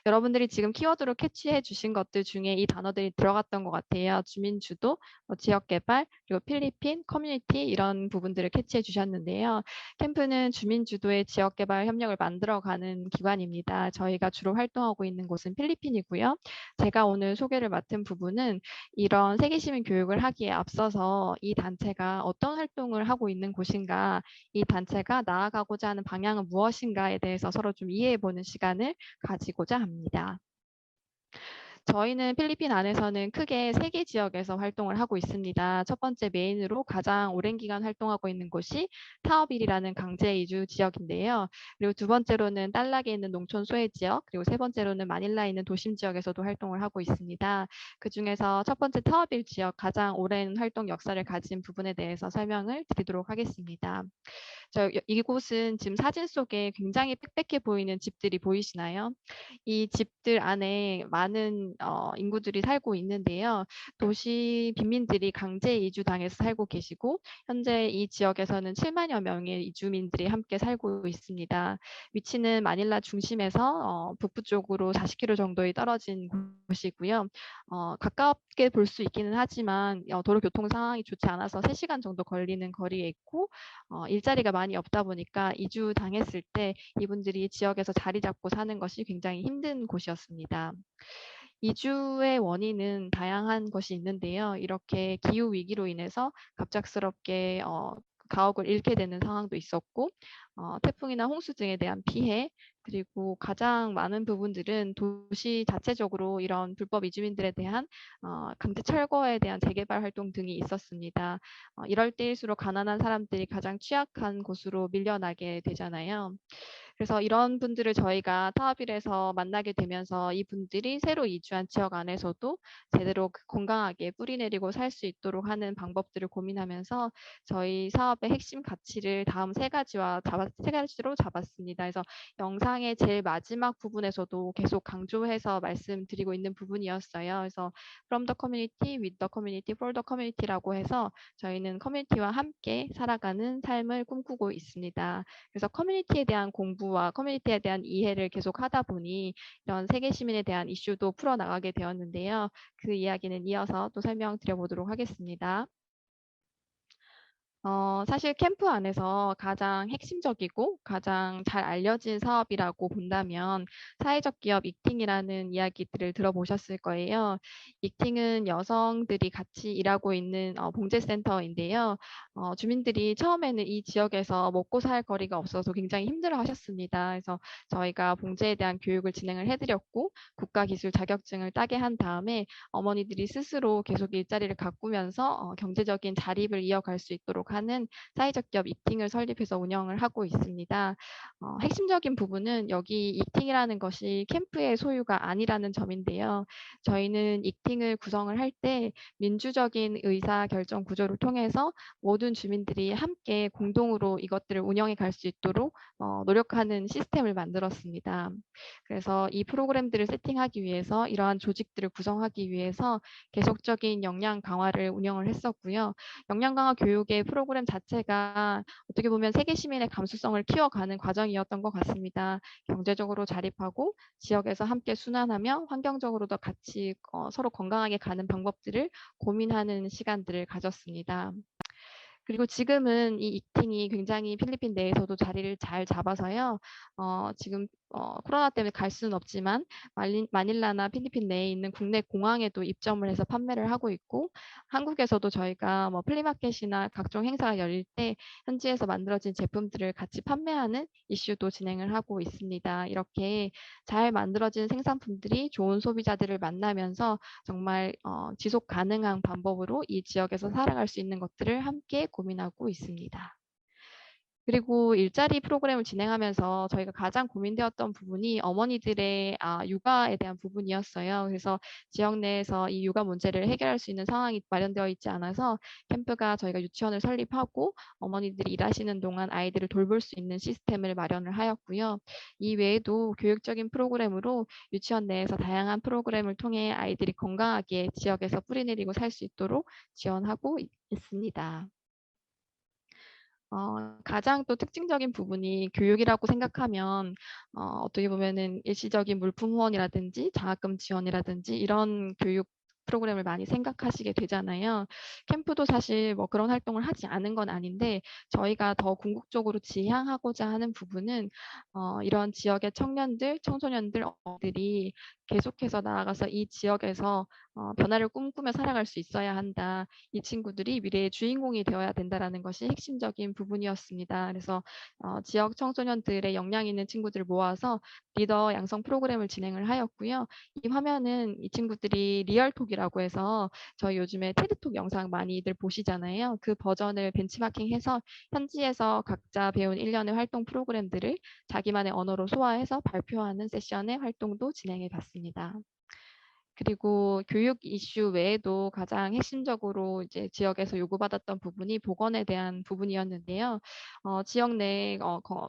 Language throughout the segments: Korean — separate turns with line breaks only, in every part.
여러분들이 지금 키워드로 캐치해 주신 것들 중에 이 단어들이 들어갔던 것 같아요. 주민주도, 지역개발, 그리고 필리핀, 커뮤니티 이런 부분들을 캐치해 주셨는데요. 캠프는 주민주도의 지역개발 협력을 만들어가는 기관입니다. 저희가 주로 활동하고 있는 곳은 필리핀이고요. 제가 오늘 소개를 맡은 부분은 이런 세계시민 교육을 하기에 앞서서 이 단체가 어떤 활동을 하고 있는 곳인가, 이 단체가 나아가고자 하는 방향은 무엇인가에 대해서 서로 좀 이해해보는 시간을 가지고자 합니다. 저희는 필리핀 안에서는 크게 3개 지역에서 활동을 하고 있습니다. 첫 번째 메인으로 가장 오랜 기간 활동하고 있는 곳이 타오빌이라는 강제 이주 지역인데요. 그리고 두 번째로는 딸락에 있는 농촌 소외 지역, 그리고 세 번째로는 마닐라에 있는 도심 지역에서도 활동을 하고 있습니다. 그중에서 첫 번째 타오빌 지역 가장 오랜 활동 역사를 가진 부분에 대해서 설명을 드리도록 하겠습니다. 이곳은 지금 사진 속에 굉장히 빽빽해 보이는 집들이 보이시나요? 이 집들 안에 많은 인구들이 살고 있는데요. 도시 빈민들이 강제 이주당해서 살고 계시고 현재 이 지역에서는 7만여 명의 이주민들이 함께 살고 있습니다. 위치는 마닐라 중심에서 북부 쪽으로 40km 정도에 떨어진 곳이고요. 가깝게 볼 수 있기는 하지만 도로 교통 상황이 좋지 않아서 3시간 정도 걸리는 거리에 있고 일자리가 많이 없다 보니까 이주 당했을 때 이분들이 지역에서 자리 잡고 사는 것이 굉장히 힘든 곳이었습니다. 이주의 원인은 다양한 것이 있는데요. 이렇게 기후 위기로 인해서 갑작스럽게 가옥을 잃게 되는 상황도 있었고 태풍이나 홍수 등에 대한 피해, 그리고 가장 많은 부분들은 도시 자체적으로 이런 불법 이주민들에 대한 강제 철거에 대한 재개발 활동 등이 있었습니다. 이럴 때일수록 가난한 사람들이 가장 취약한 곳으로 밀려나게 되잖아요. 그래서 이런 분들을 저희가 타업일에서 만나게 되면서 이분들이 새로 이주한 지역 안에서도 제대로 건강하게 뿌리내리고 살 수 있도록 하는 방법들을 고민하면서 저희 사업의 핵심 가치를 다음 세 가지로 잡았습니다. 그래서 영상의 제일 마지막 부분에서도 계속 강조해서 말씀드리고 있는 부분이었어요. 그래서 From the community, with the community, for the community라고 해서 저희는 커뮤니티와 함께 살아가는 삶을 꿈꾸고 있습니다. 그래서 커뮤니티에 대한 공부와 커뮤니티에 대한 이해를 계속 하다 보니 이런 세계 시민에 대한 이슈도 풀어나가게 되었는데요. 그 이야기는 이어서 또 설명드려보도록 하겠습니다. 사실 캠프 안에서 가장 핵심적이고 가장 잘 알려진 사업이라고 본다면 사회적 기업 익팅이라는 이야기들을 들어보셨을 거예요. 익팅은 여성들이 같이 일하고 있는 봉제센터인데요. 주민들이 처음에는 이 지역에서 먹고 살 거리가 없어서 굉장히 힘들어 하셨습니다. 그래서 저희가 봉제에 대한 교육을 진행을 해드렸고 국가기술 자격증을 따게 한 다음에 어머니들이 스스로 계속 일자리를 가꾸면서 경제적인 자립을 이어갈 수 있도록 하는 사회적 기업 익팅을 설립해서 운영을 하고 있습니다. 핵심적인 부분은 여기 익팅이라는 것이 캠프의 소유가 아니라는 점인데요. 저희는 익팅을 구성을 할 때 민주적인 의사 결정 구조를 통해서 모든 주민들이 함께 공동으로 이것들을 운영해 갈 수 있도록 노력하는 시스템을 만들었습니다. 그래서 이 프로그램들을 세팅하기 위해서 이러한 조직들을 구성하기 위해서 계속적인 역량 강화를 운영을 했었고요. 역량 강화 교육의 프로그램 자체가 어떻게 보면 세계 시민의 감수성을 키워가는 과정이었던 것 같습니다. 경제적으로 자립하고 지역에서 함께 순환하며 환경적으로도 같이 서로 건강하게 가는 방법들을 고민하는 시간들을 가졌습니다. 그리고 지금은 이 익팅이 굉장히 필리핀 내에서도 자리를 잘 잡아서요. 지금 코로나 때문에 갈 수는 없지만 마닐라나 필리핀 내에 있는 국내 공항에도 입점을 해서 판매를 하고 있고 한국에서도 저희가 뭐 플리마켓이나 각종 행사가 열릴 때 현지에서 만들어진 제품들을 같이 판매하는 이슈도 진행을 하고 있습니다. 이렇게 잘 만들어진 생산품들이 좋은 소비자들을 만나면서 정말 지속 가능한 방법으로 이 지역에서 살아갈 수 있는 것들을 함께 고민하고 있습니다. 그리고 일자리 프로그램을 진행하면서 저희가 가장 고민되었던 부분이 어머니들의 육아에 대한 부분이었어요. 그래서 지역 내에서 이 육아 문제를 해결할 수 있는 상황이 마련되어 있지 않아서 캠프가 저희가 유치원을 설립하고 어머니들이 일하시는 동안 아이들을 돌볼 수 있는 시스템을 마련을 하였고요. 이 외에도 교육적인 프로그램으로 유치원 내에서 다양한 프로그램을 통해 아이들이 건강하게 지역에서 뿌리내리고 살 수 있도록 지원하고 있습니다. 가장 또 특징적인 부분이 교육이라고 생각하면 어떻게 보면은 일시적인 물품 후원이라든지 장학금 지원이라든지 이런 교육 프로그램을 많이 생각하시게 되잖아요. 캠프도 사실 뭐 그런 활동을 하지 않은 건 아닌데 저희가 더 궁극적으로 지향하고자 하는 부분은 이런 지역의 청년들, 청소년들, 들이 계속해서 나아가서 이 지역에서 변화를 꿈꾸며 살아갈 수 있어야 한다. 이 친구들이 미래의 주인공이 되어야 된다라는 것이 핵심적인 부분이었습니다. 그래서 지역 청소년들의 역량 있는 친구들을 모아서 리더 양성 프로그램을 진행을 하였고요. 이 화면은 이 친구들이 리얼톡이라고 해서 저희 요즘에 테드톡 영상 많이들 보시잖아요. 그 버전을 벤치마킹해서 현지에서 각자 배운 일련의 활동 프로그램들을 자기만의 언어로 소화해서 발표하는 세션의 활동도 진행해 봤습니다. 그리고 교육 이슈 외에도 가장 핵심적으로 이제 지역에서 요구받았던 부분이 보건에 대한 부분이었는데요. 지역 내에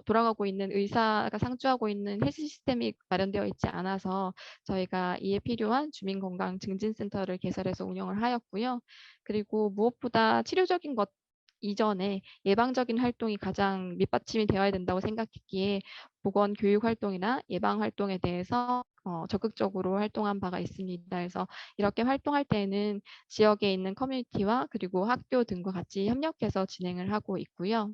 돌아가고 있는 의사가 상주하고 있는 헬스 시스템이 마련되어 있지 않아서 저희가 이에 필요한 주민건강 증진센터를 개설해서 운영을 하였고요. 그리고 무엇보다 치료적인 것 이전에 예방적인 활동이 가장 밑받침이 되어야 된다고 생각했기에 보건 교육 활동이나 예방 활동에 대해서 적극적으로 활동한 바가 있습니다. 그래서 이렇게 활동할 때에는 지역에 있는 커뮤니티와 그리고 학교 등과 같이 협력해서 진행을 하고 있고요.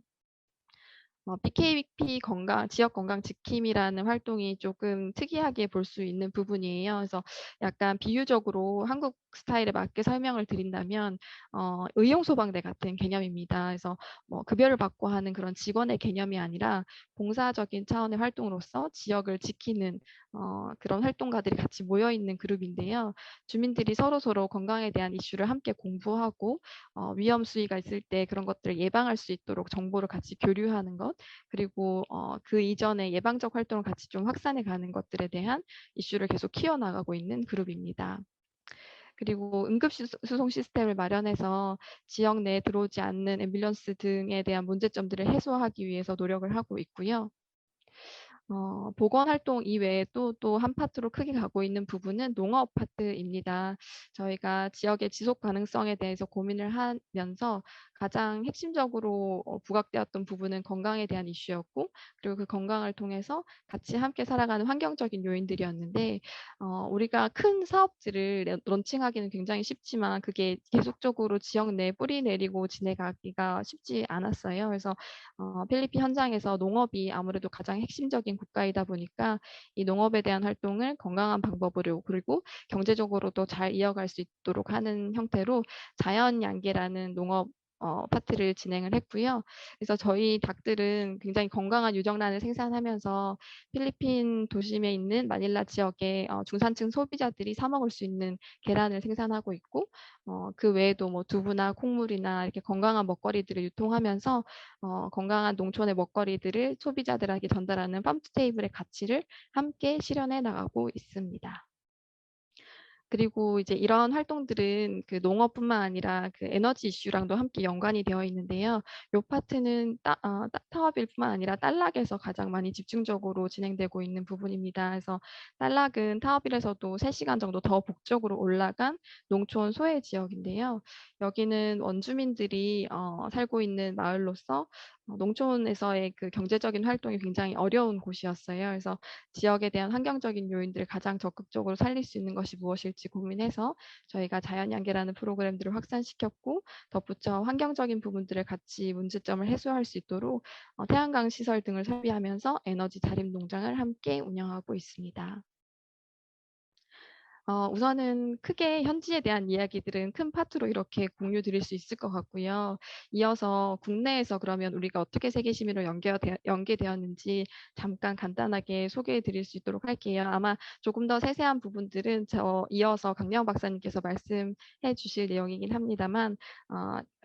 BKP 건강, 지역 건강 지킴이라는 활동이 조금 특이하게 볼 수 있는 부분이에요. 그래서 약간 비유적으로 한국 스타일에 맞게 설명을 드린다면 의용소방대 같은 개념입니다. 그래서 뭐 급여를 받고 하는 그런 직원의 개념이 아니라 봉사적인 차원의 활동으로서 지역을 지키는 그런 활동가들이 같이 모여 있는 그룹인데요. 주민들이 서로서로 건강에 대한 이슈를 함께 공부하고 위험 수위가 있을 때 그런 것들을 예방할 수 있도록 정보를 같이 교류하는 것, 그리고 그 이전에 예방적 활동을 같이 좀 확산해 가는 것들에 대한 이슈를 계속 키워나가고 있는 그룹입니다. 그리고 응급수송 시스템을 마련해서 지역 내에 들어오지 않는 앰뷸런스 등에 대한 문제점들을 해소하기 위해서 노력을 하고 있고요. 보건 활동 이외에 또 한 파트로 크게 가고 있는 부분은 농업 파트입니다. 저희가 지역의 지속 가능성에 대해서 고민을 하면서 가장 핵심적으로 부각되었던 부분은 건강에 대한 이슈였고, 그리고 그 건강을 통해서 같이 함께 살아가는 환경적인 요인들이었는데, 우리가 큰 사업들을 런칭하기는 굉장히 쉽지만 그게 계속적으로 지역 내에 뿌리 내리고 지내가기가 쉽지 않았어요. 그래서 필리핀 현장에서 농업이 아무래도 가장 핵심적인 국가이다 보니까 이 농업에 대한 활동을 건강한 방법으로, 그리고 경제적으로도 잘 이어갈 수 있도록 하는 형태로 자연양계라는 농업 파트를 진행을 했고요. 그래서 저희 닭들은 굉장히 건강한 유정란을 생산하면서 필리핀 도심에 있는 마닐라 지역의 중산층 소비자들이 사 먹을 수 있는 계란을 생산하고 있고, 그 외에도 뭐 두부나 콩물이나 이렇게 건강한 먹거리들을 유통하면서 건강한 농촌의 먹거리들을 소비자들에게 전달하는 팜투테이블의 가치를 함께 실현해 나가고 있습니다. 그리고 이제 이런 활동들은 그 농업뿐만 아니라 그 에너지 이슈랑도 함께 연관이 되어 있는데요. 요 파트는 타워빌 뿐만 아니라 딸락에서 가장 많이 집중적으로 진행되고 있는 부분입니다. 그래서 딸락은 타워빌에서도 3시간 정도 더 북쪽으로 올라간 농촌 소외 지역인데요. 여기는 원주민들이 살고 있는 마을로서 농촌에서의 그 경제적인 활동이 굉장히 어려운 곳이었어요. 그래서 지역에 대한 환경적인 요인들을 가장 적극적으로 살릴 수 있는 것이 무엇일지 고민해서 저희가 자연양계라는 프로그램들을 확산시켰고, 덧붙여 환경적인 부분들을 같이 문제점을 해소할 수 있도록 태양광 시설 등을 설비하면서 에너지 자립 농장을 함께 운영하고 있습니다. 우선은 크게 현지에 대한 이야기들은 큰 파트로 이렇게 공유 드릴 수 있을 것 같고요. 이어서 국내에서 그러면 우리가 어떻게 세계 시민으로 연계되었는지 잠깐 간단하게 소개해 드릴 수 있도록 할게요. 아마 조금 더 세세한 부분들은 이어서 강명 박사님께서 말씀해 주실 내용이긴 합니다만,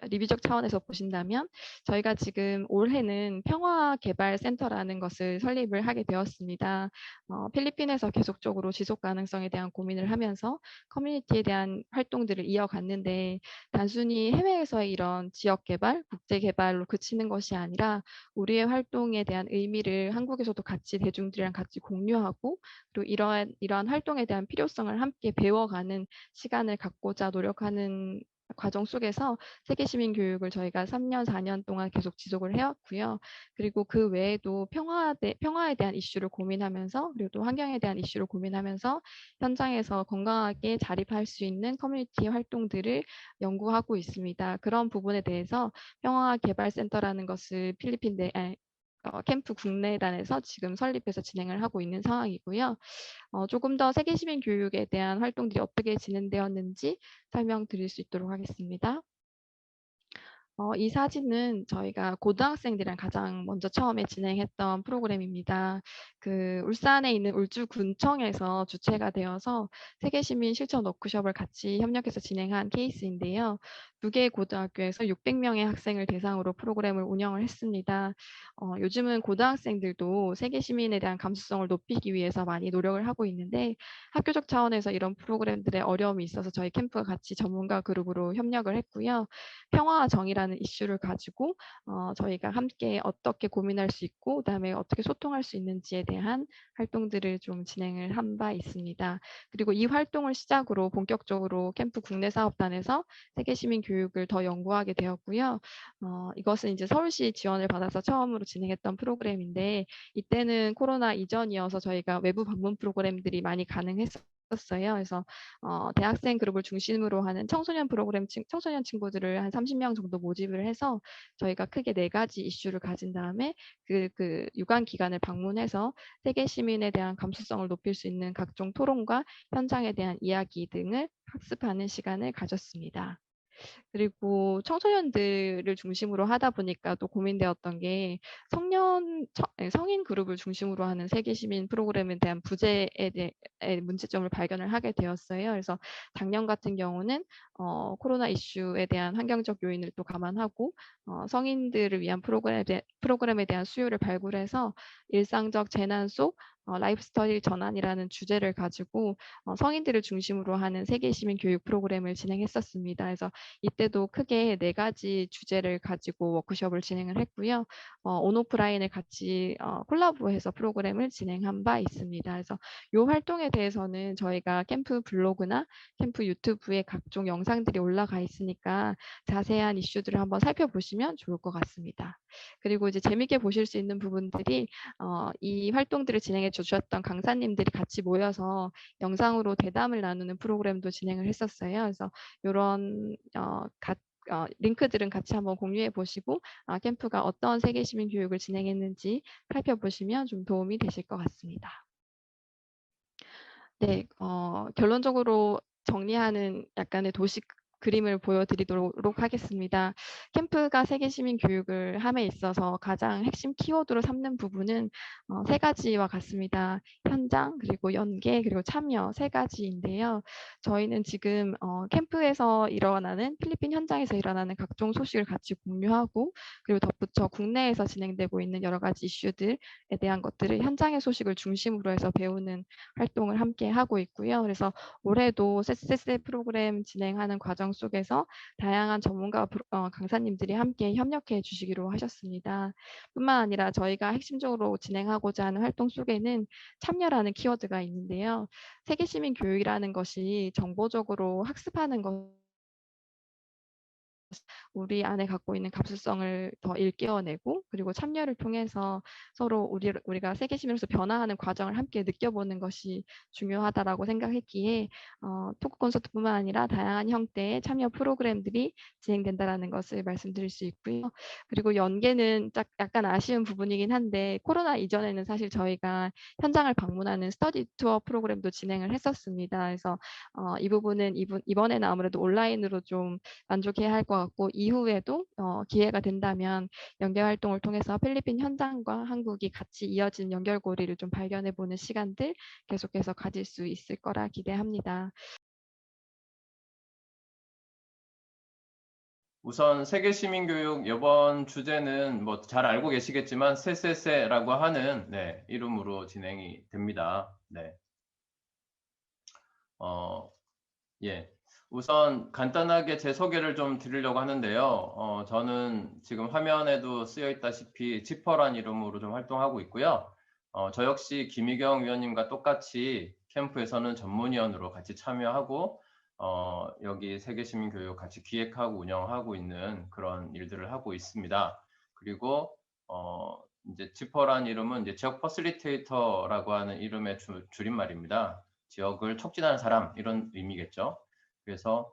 리뷰적 차원에서 보신다면 저희가 지금 올해는 평화개발센터라는 것을 설립을 하게 되었습니다. 필리핀에서 계속적으로 지속 가능성에 대한 고민을 하면서 커뮤니티에 대한 활동들을 이어갔는데, 단순히 해외에서의 이런 지역 개발, 국제 개발로 그치는 것이 아니라 우리의 활동에 대한 의미를 한국에서도 같이 대중들이랑 같이 공유하고, 그리고 이러한 활동에 대한 필요성을 함께 배워가는 시간을 갖고자 노력하는 과정 속에서 세계 시민 교육을 저희가 3년, 4년 동안 계속 지속을 해왔고요. 그리고 그 외에도 평화에 대한 이슈를 고민하면서 그리고 또 환경에 대한 이슈를 고민하면서 현장에서 건강하게 자립할 수 있는 커뮤니티 활동들을 연구하고 있습니다. 그런 부분에 대해서 평화개발센터라는 것을 필리핀 캠프 국내단에서 지금 설립해서 진행을 하고 있는 상황이고요. 조금 더 세계 시민 교육에 대한 활동들이 어떻게 진행되었는지 설명드릴 수 있도록 하겠습니다. 이 사진은 저희가 고등학생들이랑 가장 먼저 처음에 진행했던 프로그램입니다. 그 울산에 있는 울주군청에서 주체가 되어서 세계시민 실천 워크숍을 같이 협력해서 진행한 케이스인데요. 두 개의 고등학교에서 600명의 학생을 대상으로 프로그램을 운영을 했습니다. 요즘은 고등학생들도 세계시민에 대한 감수성을 높이기 위해서 많이 노력을 하고 있는데 학교적 차원에서 이런 프로그램들의 어려움이 있어서 저희 캠프가 같이 전문가 그룹으로 협력을 했고요. 평화와 정의라는 이슈를 가지고 저희가 함께 어떻게 고민할 수 있고 그다음에 어떻게 소통할 수 있는지에 대한 활동들을 좀 진행을 한 바 있습니다. 그리고 이 활동을 시작으로 본격적으로 캠프 국내 사업단에서 세계 시민 교육을 더 연구하게 되었고요. 이것은 이제 서울시 지원을 받아서 처음으로 진행했던 프로그램인데 이때는 코로나 이전이어서 저희가 외부 방문 프로그램들이 많이 가능했었어요. 그래서 대학생 그룹을 중심으로 하는 청소년 친구들을 한 30명 정도 모집을 해서 저희가 크게 4가지 이슈를 가진 다음에 그 유관 기관을 방문해서 세계 시민에 대한 감수성을 높일 수 있는 각종 토론과 현장에 대한 이야기 등을 학습하는 시간을 가졌습니다. 그리고 청소년들을 중심으로 하다 보니까 또 고민되었던 게 성인 그룹을 중심으로 하는 세계 시민 프로그램에 대한 부재에 대해 문제점을 발견을 하게 되었어요. 그래서 작년 같은 경우는 코로나 이슈에 대한 환경적 요인을 또 감안하고 성인들을 위한 프로그램에 대한 수요를 발굴해서 일상적 재난 속 라이프 스타일 전환이라는 주제를 가지고 성인들을 중심으로 하는 세계 시민 교육 프로그램을 진행했었습니다. 그래서 이때도 크게 4가지 주제를 가지고 워크숍을 진행을 했고요. 온오프라인을 같이 콜라보해서 프로그램을 진행한 바 있습니다. 그래서 이 활동에 대해서는 저희가 캠프 블로그나 캠프 유튜브에 각종 영상들이 올라가 있으니까 자세한 이슈들을 한번 살펴보시면 좋을 것 같습니다. 그리고 이제 재밌게 보실 수 있는 부분들이 이 활동들을 진행해 주셨던 강사님들이 같이 모여서 영상으로 대담을 나누는 프로그램도 진행을 했었어요. 그래서 이런 링크들은 같이 한번 공유해 보시고 캠프가 어떤 세계 시민 교육을 진행했는지 살펴보시면 좀 도움이 되실 것 같습니다. 네, 결론적으로 정리하는 약간의 도시 그림을 보여드리도록 하겠습니다. 캠프가 세계 시민 교육을 함에 있어서 가장 핵심 키워드로 삼는 부분은 3가지와 같습니다. 현장, 그리고 연계, 그리고 참여 3가지인데요. 저희는 지금 캠프에서 일어나는 필리핀 현장에서 일어나는 각종 소식을 같이 공유하고 그리고 덧붙여 국내에서 진행되고 있는 여러 가지 이슈들에 대한 것들을 현장의 소식을 중심으로 해서 배우는 활동을 함께 하고 있고요. 그래서 올해도 CCC 프로그램 진행하는 과정 속에서 다양한 전문가 강사님들이 함께 협력해 주시기로 하셨습니다. 뿐만 아니라 저희가 핵심적으로 진행하고자 하는 활동 속에는 참여라는 키워드가 있는데요. 세계시민 교육이라는 것이 정보적으로 학습하는 것 우리 안에 갖고 있는 감수성을 더 일깨워내고 그리고 참여를 통해서 서로 우리가 세계 시민으로서 변화하는 과정을 함께 느껴보는 것이 중요하다라고 생각했기에 토크 콘서트뿐만 아니라 다양한 형태의 참여 프로그램들이 진행된다라는 것을 말씀드릴 수 있고요. 그리고 연계는 약간 아쉬운 부분이긴 한데 코로나 이전에는 사실 저희가 현장을 방문하는 스터디 투어 프로그램도 진행을 했었습니다. 그래서 이 부분은 이번에는 아무래도 온라인으로 좀 만족해야 할 것 같고 이후에도 기회가 된다면 연계 활동을 통해서 필리핀 현장과 한국이 같이 이어진 연결고리를 좀 발견해 보는 시간들 계속해서 가질 수 있을 거라 기대합니다.
우선 세계 시민교육 이번 주제는 뭐 잘 알고 계시겠지만 세세세라고 하는 네, 이름으로 진행이 됩니다. 네. 어, 예. 우선 간단하게 제 소개를 좀 드리려고 하는데요. 저는 지금 화면에도 쓰여 있다시피 지퍼란 이름으로 좀 활동하고 있고요. 저 역시 김희경 위원님과 똑같이 캠프에서는 전문위원으로 같이 참여하고 여기 세계시민교육 같이 기획하고 운영하고 있는 그런 일들을 하고 있습니다. 그리고 이제 지퍼란 이름은 이제 지역 퍼실리테이터라고 하는 이름의 줄임말입니다. 지역을 촉진하는 사람 이런 의미겠죠. 그래서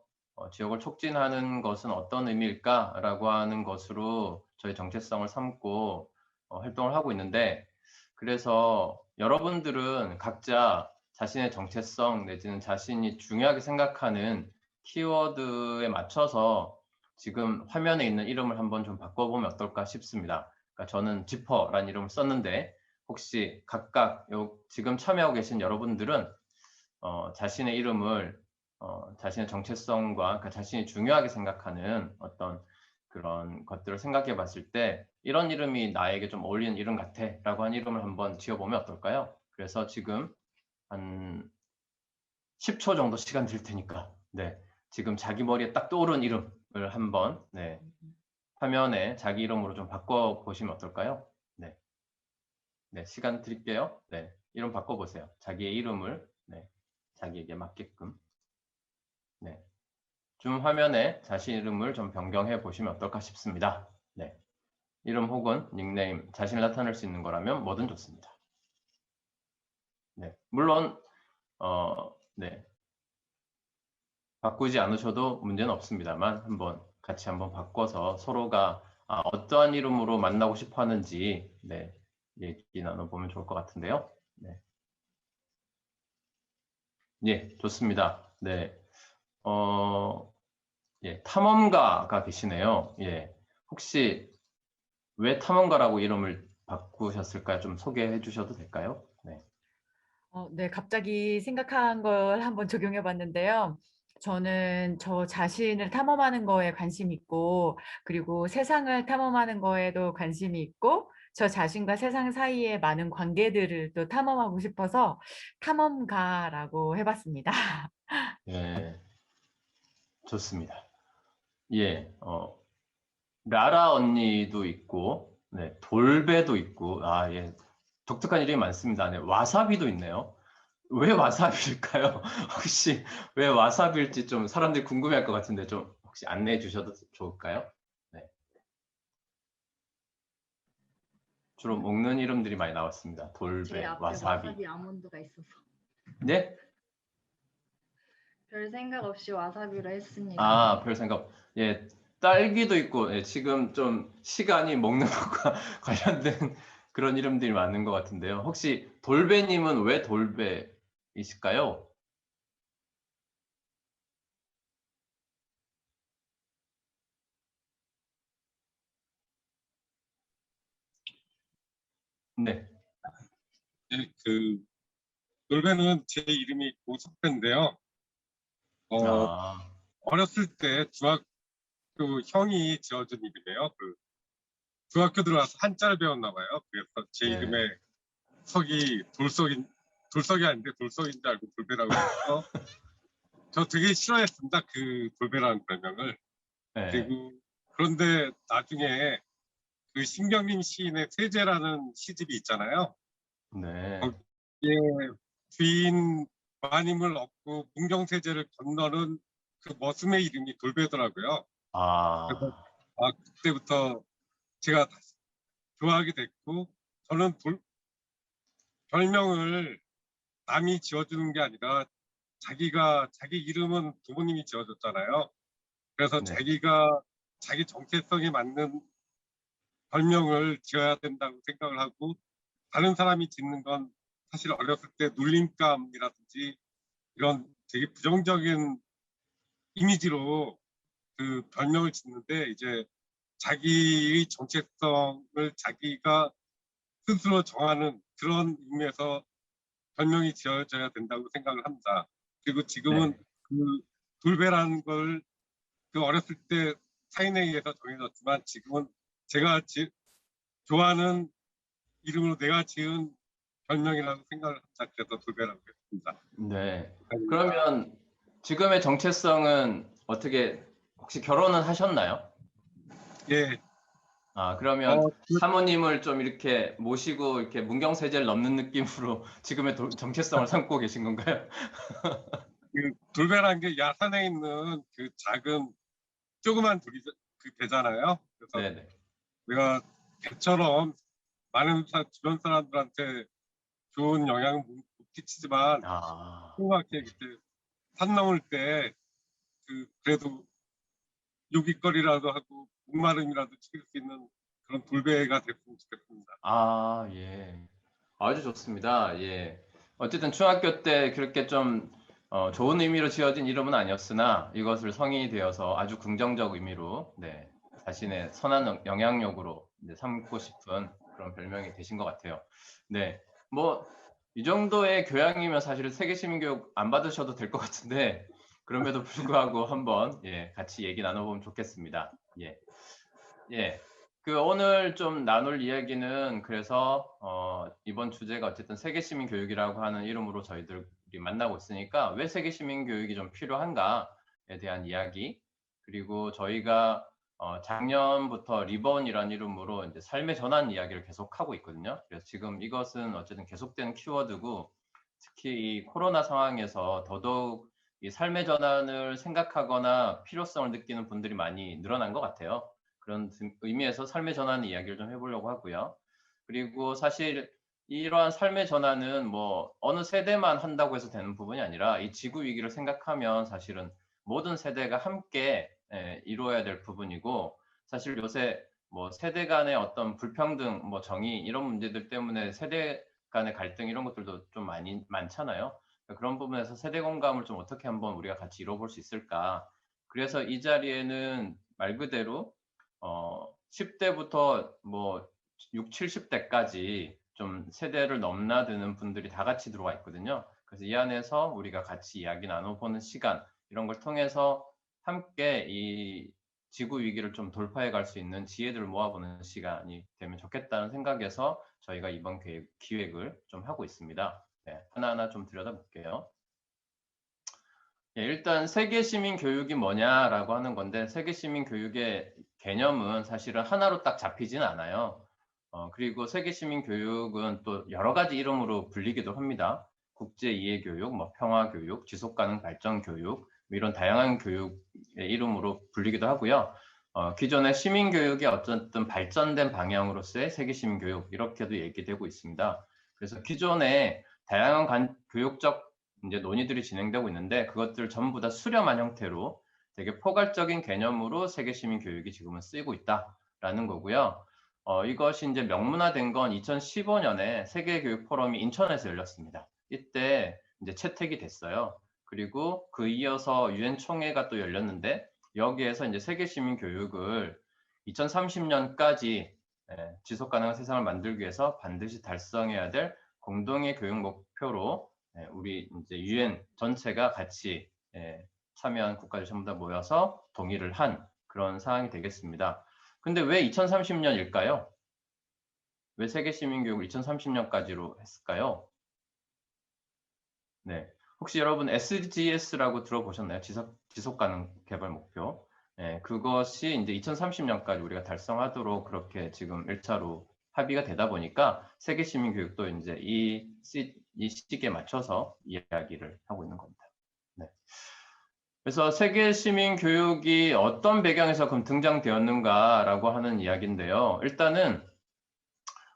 지역을 촉진하는 것은 어떤 의미일까라고 하는 것으로 저희 정체성을 삼고 활동을 하고 있는데, 그래서 여러분들은 각자 자신의 정체성 내지는 자신이 중요하게 생각하는 키워드에 맞춰서 지금 화면에 있는 이름을 한번 좀 바꿔보면 어떨까 싶습니다. 그러니까 저는 지퍼라는 이름을 썼는데, 혹시 각각 지금 참여하고 계신 여러분들은 자신의 이름을 자신의 정체성과 그러니까 자신이 중요하게 생각하는 어떤 그런 것들을 생각해 봤을 때 이런 이름이 나에게 좀 어울리는 이름 같아 라고 한 이름을 한번 지어보면 어떨까요? 그래서 지금 한 10초 정도 시간 드릴 테니까, 네, 지금 자기 머리에 딱 떠오른 이름을 한번, 네, 화면에 자기 이름으로 좀 바꿔보시면 어떨까요? 네, 네, 시간 드릴게요. 네, 이름 바꿔보세요. 자기의 이름을, 네, 자기에게 맞게끔. 네, 줌 화면에 자신 이름을 좀 변경해 보시면 어떨까 싶습니다. 네, 이름 혹은 닉네임, 자신을 나타낼 수 있는 거라면 뭐든 좋습니다. 네, 물론 네, 바꾸지 않으셔도 문제는 없습니다만 같이 한번 바꿔서 서로가 어떠한 이름으로 만나고 싶어 하는지, 네, 얘기 나눠보면 좋을 것 같은데요. 네, 예, 좋습니다. 네, 예, 탐험가가 계시네요. 예, 혹시 왜 탐험가라고 이름을 바꾸셨을까요? 좀 소개해 주셔도 될까요? 네.
네, 갑자기 생각한 걸 한번 적용해 봤는데요. 저는 저 자신을 탐험하는 거에 관심이 있고, 그리고 세상을 탐험하는 거에도 관심이 있고, 저 자신과 세상 사이의 많은 관계들을 또 탐험하고 싶어서 탐험가라고 해봤습니다.
예, 좋습니다. 예, 라라 언니도 있고, 네, 돌베도 있고, 예, 독특한 이름이 많습니다. 네, 와사비도 있네요. 왜 와사비일까요? 혹시 왜 와사비일지 좀 사람들이 궁금해할 것 같은데 좀 혹시 안내해 주셔도 좋을까요? 네, 주로 먹는 이름들이 많이 나왔습니다.
제
돌베,
앞에
와사비.
와사비 아몬드가 있어서
네?
별 생각 없이 와사비로 했습니다.
별 생각. 예, 딸기도 있고, 예, 지금 좀 시간이 먹는 것과 관련된 그런 이름들이 많은 것 같은데요. 혹시 돌베님은 왜 돌베이실까요? 네.
네, 놀배는 제 이름이 고석배인데요.
아,
어렸을 때 중학교 형이 지어준 이름이에요. 중학교 들어와서 한자를 배웠나 봐요. 그래서 제
네.
이름에 석이 돌석이 아닌데 돌석인 줄 알고 돌배라고 해서 저 되게 싫어했습니다. 그 돌배라는 별명을.
네.
그리고 그런데 나중에 그 신경민 시인의 세제라는 시집이 있잖아요.
네.
거기에 주인 마님을 얻고 문경세제를 건너는 그 머슴의 이름이 돌배더라고요. 그래서 그때부터 제가 좋아하게 됐고, 저는 별명을 남이 지어주는 게 아니라 자기 이름은 부모님이 지어줬잖아요. 그래서
네.
자기가 자기 정체성에 맞는 별명을 지어야 된다고 생각을 하고, 다른 사람이 짓는 건 사실 어렸을 때 놀림감이라든지 이런 되게 부정적인 이미지로 그 별명을 짓는데, 이제 자기의 정체성을 자기가 스스로 정하는 그런 의미에서 별명이 지어져야 된다고 생각을 합니다. 그리고 지금은
네.
그 돌배라는 걸 그 어렸을 때 타인에 의해서 정해졌지만, 지금은 제가 좋아하는 이름으로 내가 지은 별명이라고 생각을 합니다. 그래서 돌배라고 했습니다.
네. 그러면 지금의 정체성은 어떻게 혹시 결혼은 하셨나요?
예.
그러면 사모님을 좀 이렇게 모시고 이렇게 문경세제를 넘는 느낌으로 지금의 정체성을 삼고 계신 건가요?
그 돌배란 게 야산에 있는 그 작은 조그만 그 배잖아요. 그래서
네네.
내가 배처럼 많은 주변 사람들한테 좋은 영향을 못 끼치지만
아,
조그맣게 그때 산 넘을 때 그래도 요깃거리라도 하고 목마름이라도 치울 수 있는 그런 돌배가 됐으면 좋겠습니다.
아, 예. 아주 좋습니다. 예. 어쨌든 중학교 때 그렇게 좀 좋은 의미로 지어진 이름은 아니었으나 이것을 성인이 되어서 아주 긍정적 의미로 네, 자신의 선한 영향력으로 이제 삼고 싶은 그런 별명이 되신 것 같아요. 네, 뭐 이 정도의 교양이면 사실 세계시민교육 안 받으셔도 될 것 같은데 그럼에도 불구하고 한번 예, 같이 얘기 나눠보면 좋겠습니다. 예, 예. 그 오늘 좀 나눌 이야기는 그래서 이번 주제가 어쨌든 세계시민 교육이라고 하는 이름으로 저희들이 만나고 있으니까 왜 세계시민 교육이 좀 필요한가에 대한 이야기, 그리고 저희가 작년부터 리본이라는 이름으로 이제 삶의 전환 이야기를 계속 하고 있거든요. 그래서 지금 이것은 어쨌든 계속되는 키워드고 특히 이 코로나 상황에서 더더욱 이 삶의 전환을 생각하거나 필요성을 느끼는 분들이 많이 늘어난 것 같아요. 그런 의미에서 삶의 전환 이야기를 좀 해보려고 하고요. 그리고 사실 이러한 삶의 전환은 뭐 어느 세대만 한다고 해서 되는 부분이 아니라 이 지구 위기를 생각하면 사실은 모든 세대가 함께 이루어야 될 부분이고, 사실 요새 뭐 세대 간의 어떤 불평등, 뭐 정의 이런 문제들 때문에 세대 간의 갈등 이런 것들도 좀 많잖아요. 그런 부분에서 세대 공감을 좀 어떻게 한번 우리가 같이 이뤄볼 수 있을까. 그래서 이 자리에는 말 그대로 10대부터 뭐 6, 70대까지 좀 세대를 넘나드는 분들이 다 같이 들어와 있거든요. 그래서 이 안에서 우리가 같이 이야기 나눠보는 시간, 이런 걸 통해서 함께 이 지구 위기를 좀 돌파해 갈 수 있는 지혜들을 모아보는 시간이 되면 좋겠다는 생각에서 저희가 이번 기획을 좀 하고 있습니다. 네, 하나하나 좀 들여다볼게요. 예, 일단 세계시민 교육이 뭐냐라고 하는 건데, 세계시민 교육의 개념은 사실은 하나로 딱 잡히진 않아요. 그리고 세계시민 교육은 또 여러 가지 이름으로 불리기도 합니다. 국제이해교육, 뭐 평화교육, 지속가능 발전교육, 뭐 이런 다양한 교육의 이름으로 불리기도 하고요. 기존의 시민교육이 어쨌든 발전된 방향으로서의 세계시민교육, 이렇게도 얘기되고 있습니다. 그래서 기존의 다양한 교육적 이제 논의들이 진행되고 있는데, 그것들 전부 다 수렴한 형태로 되게 포괄적인 개념으로 세계시민 교육이 지금은 쓰이고 있다라는 거고요. 이것이 이제 명문화된 건 2015년에 세계교육 포럼이 인천에서 열렸습니다. 이때 이제 채택이 됐어요. 그리고 그 이어서 유엔 총회가 또 열렸는데, 여기에서 이제 세계시민 교육을 2030년까지 지속 가능한 세상을 만들기 위해서 반드시 달성해야 될 공동의 교육 목표로 우리 이제 유엔 전체가 같이 참여한 국가들 전부 다 모여서 동의를 한 그런 상황이 되겠습니다. 근데 왜 2030년일까요? 왜 세계시민교육을 2030년까지로 했을까요? 네, 혹시 여러분 SDGs라고 들어보셨나요? 지속가능 개발 목표. 그것이 이제 2030년까지 우리가 달성하도록 그렇게 지금 1차로 합의가 되다 보니까 세계시민교육도 이제 이 시기에 맞춰서 이야기를 하고 있는 겁니다. 네. 그래서 세계시민교육이 어떤 배경에서 그럼 등장되었는가라고 하는 이야기인데요. 일단은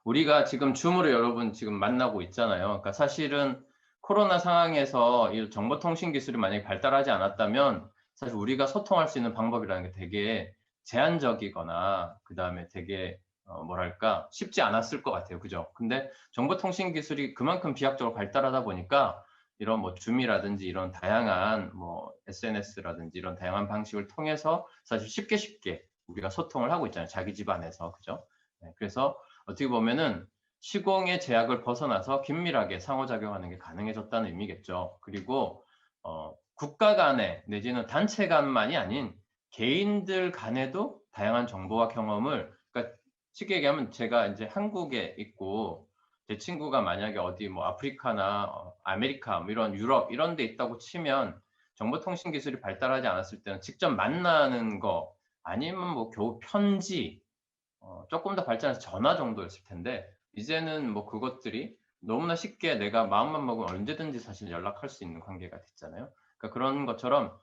우리가 지금 줌으로 여러분 지금 만나고 있잖아요. 그러니까 사실은 코로나 상황에서 이 정보통신 기술이 만약에 발달하지 않았다면 사실 우리가 소통할 수 있는 방법이라는 게 되게 제한적이거나 그 다음에 되게 뭐랄까 쉽지 않았을 것 같아요. 그죠? 근데 정보통신 기술이 그만큼 비약적으로 발달하다 보니까 이런 뭐 줌이라든지 이런 다양한 뭐 SNS라든지 이런 다양한 방식을 통해서 사실 쉽게 우리가 소통을 하고 있잖아요. 자기 집안에서. 그죠? 네, 그래서 어떻게 보면은 시공의 제약을 벗어나서 긴밀하게 상호작용하는 게 가능해졌다는 의미겠죠. 그리고 국가 간에 내지는 단체 간만이 아닌 개인들 간에도 다양한 정보와 경험을, 그러니까 쉽게 얘기하면 제가 이제 한국에 있고 제 친구가 만약에 어디 뭐 아프리카나 아메리카 뭐 이런 유럽 이런 데 있다고 치면 정보통신 기술이 발달하지 않았을 때는 직접 만나는 거 아니면 뭐 겨우 편지 조금 더 발전해서 전화 정도였을 텐데, 이제는 뭐 그것들이 너무나 쉽게 내가 마음만 먹으면 언제든지 사실 연락할 수 있는 관계가 됐잖아요. 그러니까 그런 것처럼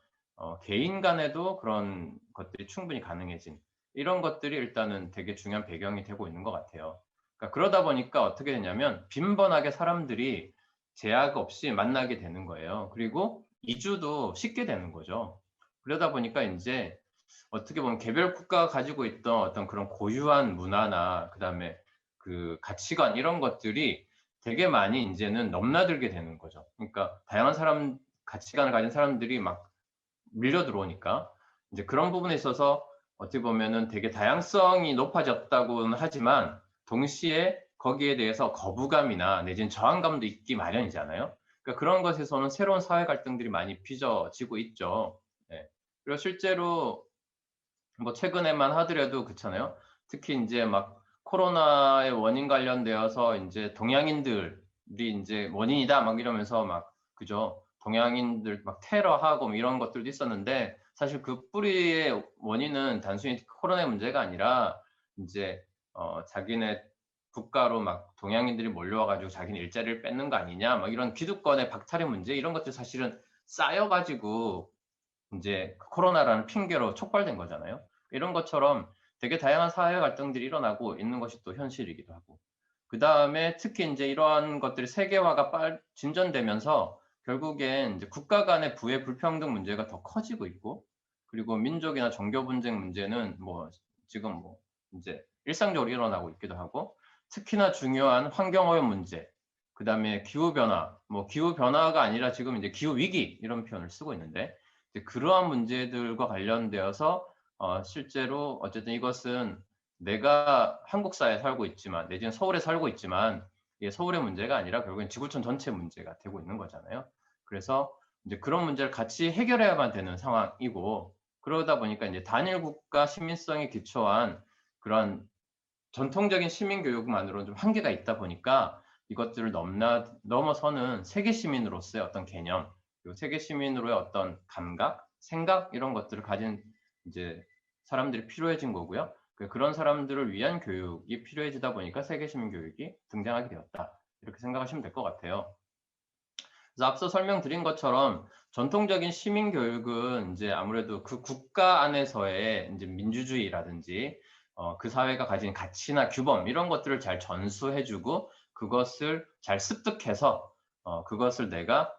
개인 간에도 그런 것들이 충분히 가능해진 이런 것들이 일단은 되게 중요한 배경이 되고 있는 것 같아요. 그러니까 그러다 보니까 어떻게 되냐면 빈번하게 사람들이 제약 없이 만나게 되는 거예요. 그리고 이주도 쉽게 되는 거죠. 그러다 보니까 이제 어떻게 보면 개별 국가가 가지고 있던 어떤 그런 고유한 문화나 그다음에 그 가치관 이런 것들이 되게 많이 이제는 넘나들게 되는 거죠. 그러니까 다양한 사람 가치관을 가진 사람들이 막 밀려 들어오니까 이제 그런 부분에 있어서 어떻게 보면은 되게 다양성이 높아졌다고는 하지만 동시에 거기에 대해서 거부감이나 내지는 저항감도 있기 마련이잖아요. 그러니까 그런 것에서는 새로운 사회 갈등들이 많이 빚어지고 있죠. 네. 그리고 실제로 뭐 최근에만 하더라도 그렇잖아요. 특히 이제 막 코로나의 원인 관련되어서 이제 동양인들이 이제 원인이다 막 이러면서 막 그죠? 동양인들 막 테러하고 뭐 이런 것들도 있었는데 사실 그 뿌리의 원인은 단순히 코로나의 문제가 아니라 이제 자기네 국가로 막 동양인들이 몰려와 가지고 자기네 일자리를 뺏는 거 아니냐 막 이런 기득권의 박탈의 문제 이런 것들 사실은 쌓여 가지고 이제 코로나라는 핑계로 촉발된 거잖아요. 이런 것처럼 되게 다양한 사회 갈등들이 일어나고 있는 것이 또 현실이기도 하고. 그다음에 특히 이제 이러한 것들이 세계화가 진전되면서 결국엔 이제 국가 간의 부의 불평등 문제가 더 커지고 있고, 그리고 민족이나 종교 분쟁 문제는 뭐 지금 뭐 이제 일상적으로 일어나고 있기도 하고, 특히나 중요한 환경 오염 문제, 그다음에 기후 변화, 뭐 기후 변화가 아니라 지금 이제 기후 위기 이런 표현을 쓰고 있는데 그러한 문제들과 관련되어서 실제로 어쨌든 이것은 내가 한국 사회에 살고 있지만 내지는 서울에 살고 있지만 이게 서울의 문제가 아니라 결국엔 지구촌 전체 문제가 되고 있는 거잖아요. 그래서 이제 그런 문제를 같이 해결해야만 되는 상황이고 그러다 보니까 이제 단일 국가 시민성에 기초한 그런 전통적인 시민 교육만으로는 좀 한계가 있다 보니까 이것들을 넘어서는 세계 시민으로서의 어떤 개념, 그리고 세계 시민으로의 어떤 감각, 생각 이런 것들을 가진 이제 사람들이 필요해진 거고요. 그런 사람들을 위한 교육이 필요해지다 보니까 세계 시민 교육이 등장하게 되었다. 이렇게 생각하시면 될 것 같아요. 그래서 앞서 설명드린 것처럼 전통적인 시민 교육은 이제 아무래도 그 국가 안에서의 이제 민주주의라든지 그 사회가 가진 가치나 규범 이런 것들을 잘 전수해주고 그것을 잘 습득해서 그것을 내가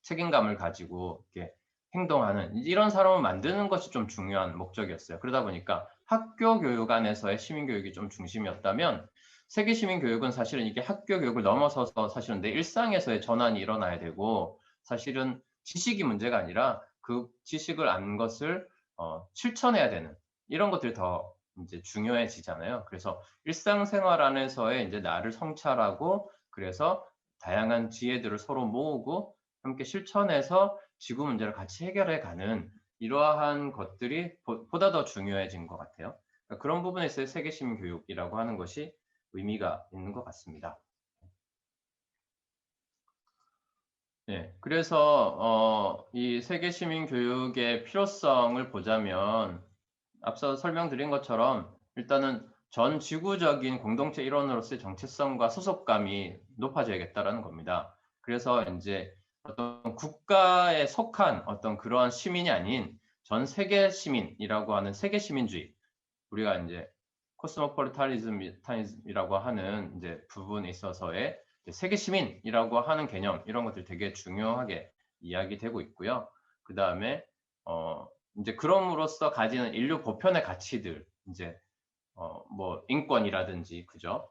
책임감을 가지고 이렇게 행동하는 이런 사람을 만드는 것이 좀 중요한 목적이었어요. 그러다 보니까 학교 교육 안에서의 시민 교육이 좀 중심이었다면 세계 시민 교육은 사실은 이게 학교 교육을 넘어서서 사실은 내 일상에서의 전환이 일어나야 되고 사실은 지식이 문제가 아니라 그 지식을 안 것을 실천해야 되는 이런 것들이 더 이제 중요해지잖아요. 그래서 일상생활 안에서의 이제 나를 성찰하고 그래서 다양한 지혜들을 서로 모으고 함께 실천해서 지구 문제를 같이 해결해 가는 이러한 것들이 보다 더 중요해진 것 같아요. 그러니까 그런 부분에서의 세계 시민 교육이라고 하는 것이 의미가 있는 것 같습니다. 네, 그래서 이 세계 시민 교육의 필요성을 보자면 앞서 설명드린 것처럼 일단은 전 지구적인 공동체 일원으로서의 정체성과 소속감이 높아져야겠다라는 겁니다. 그래서 이제 어떤 국가에 속한 어떤 그러한 시민이 아닌 전 세계 시민이라고 하는 세계 시민주의, 우리가 이제 코스모폴리타니즘이라고 하는 이제 부분에 있어서의 세계 시민이라고 하는 개념 이런 것들 되게 중요하게 이야기되고 있고요. 그 다음에 이제 그럼으로써 가지는 인류 보편의 가치들 이제 뭐 인권이라든지 그죠?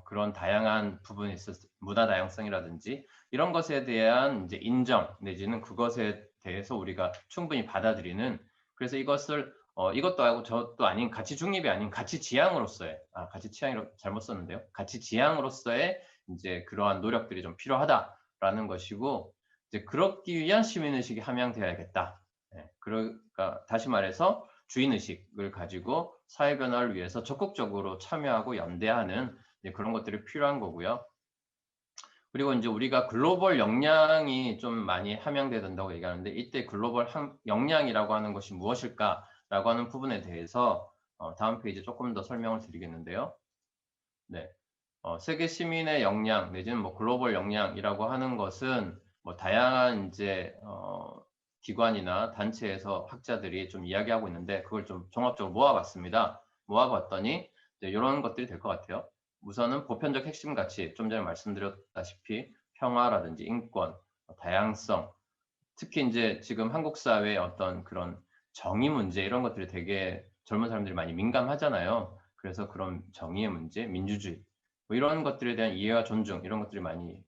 그런 다양한 부분에 있어서 문화 다양성이라든지 이런 것에 대한 이제 인정 내지는 그것에 대해서 우리가 충분히 받아들이는 그래서 이것을 이것도 아니고 저것도 아닌 가치 중립이 아닌 가치 지향으로서의 가치 취향이라고 잘못 썼는데요. 가치 지향으로서의 이제 그러한 노력들이 좀 필요하다라는 것이고 이제 그렇기 위한 시민의식이 함양되어야겠다. 네, 그러니까 다시 말해서 주인의식을 가지고 사회 변화를 위해서 적극적으로 참여하고 연대하는 그런 것들이 필요한 거고요. 그리고 이제 우리가 글로벌 역량이 좀 많이 함양돼야 된다고 얘기하는데 이때 글로벌 역량이라고 하는 것이 무엇일까라고 하는 부분에 대해서 다음 페이지에 조금 더 설명을 드리겠는데요. 네, 세계 시민의 역량 내지는 뭐 글로벌 역량이라고 하는 것은 뭐 다양한 이제 기관이나 단체에서 학자들이 좀 이야기하고 있는데 그걸 좀 종합적으로 모아봤습니다. 모아봤더니 이런 것들이 될 것 같아요. 우선은 보편적 핵심 가치, 좀 전에 말씀드렸다시피 평화라든지 인권, 다양성, 특히 이제 지금 한국 사회의 어떤 그런 정의 문제 이런 것들이 되게 젊은 사람들이 많이 민감하잖아요. 그래서 그런 정의의 문제, 민주주의 뭐 이런 것들에 대한 이해와 존중 이런 것들이 많이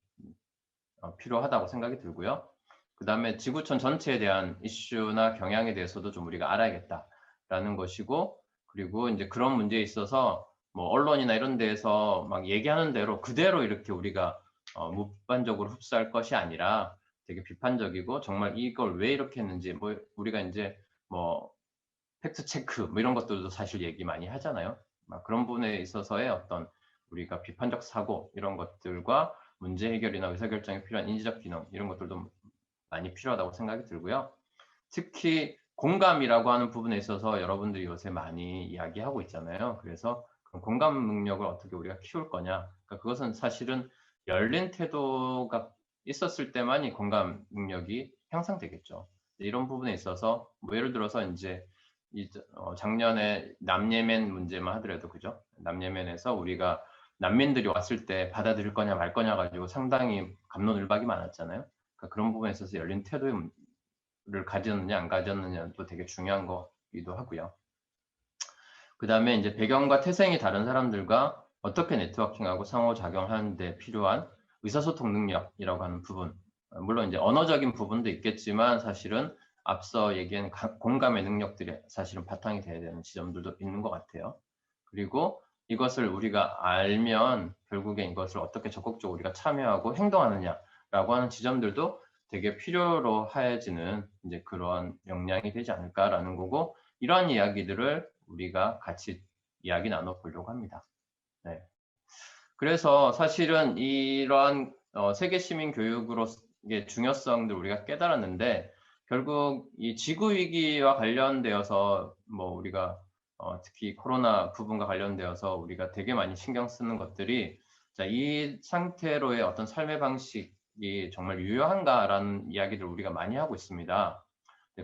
필요하다고 생각이 들고요. 그 다음에 지구촌 전체에 대한 이슈나 경향에 대해서도 좀 우리가 알아야겠다라는 것이고, 그리고 이제 그런 문제에 있어서 뭐 언론이나 이런 데에서 막 얘기하는 대로 그대로 이렇게 우리가 무반적으로 흡수할 것이 아니라 되게 비판적이고 정말 이걸 왜 이렇게 했는지 뭐 우리가 이제 뭐 팩트 체크 뭐 이런 것들도 사실 얘기 많이 하잖아요. 막 그런 부분에 있어서의 어떤 우리가 비판적 사고 이런 것들과 문제 해결이나 의사결정에 필요한 인지적 기능 이런 것들도 많이 필요하다고 생각이 들고요. 특히 공감이라고 하는 부분에 있어서 여러분들이 요새 많이 이야기하고 있잖아요. 그래서 공감 능력을 어떻게 우리가 키울 거냐. 그러니까 그것은 사실은 열린 태도가 있었을 때만이 공감 능력이 향상되겠죠. 이런 부분에 있어서 뭐 예를 들어서 이제 작년에 남예멘 문제만 하더라도 그죠? 남예멘에서 우리가 난민들이 왔을 때 받아들일 거냐 말 거냐 가지고 상당히 갑론을박이 많았잖아요. 그러니까 그런 부분에 있어서 열린 태도를 가졌느냐 안 가졌느냐도 되게 중요한 거기도 하고요. 그 다음에 이제 배경과 태생이 다른 사람들과 어떻게 네트워킹하고 상호작용하는 데 필요한 의사소통 능력이라고 하는 부분, 물론 이제 언어적인 부분도 있겠지만 사실은 앞서 얘기한 공감의 능력들이 사실은 바탕이 돼야 되는 지점들도 있는 것 같아요. 그리고 이것을 우리가 알면 결국엔 이것을 어떻게 적극적으로 우리가 참여하고 행동하느냐라고 하는 지점들도 되게 필요로 하여지는 이제 그런 역량이 되지 않을까라는 거고, 이러한 이야기들을 우리가 같이 이야기 나눠보려고 합니다. 네. 그래서 사실은 이러한 세계 시민 교육으로의 중요성들 우리가 깨달았는데, 결국 이 지구 위기와 관련되어서 뭐 우리가 특히 코로나 부분과 관련되어서 우리가 되게 많이 신경 쓰는 것들이, 자, 이 상태로의 어떤 삶의 방식이 정말 유효한가라는 이야기를 우리가 많이 하고 있습니다.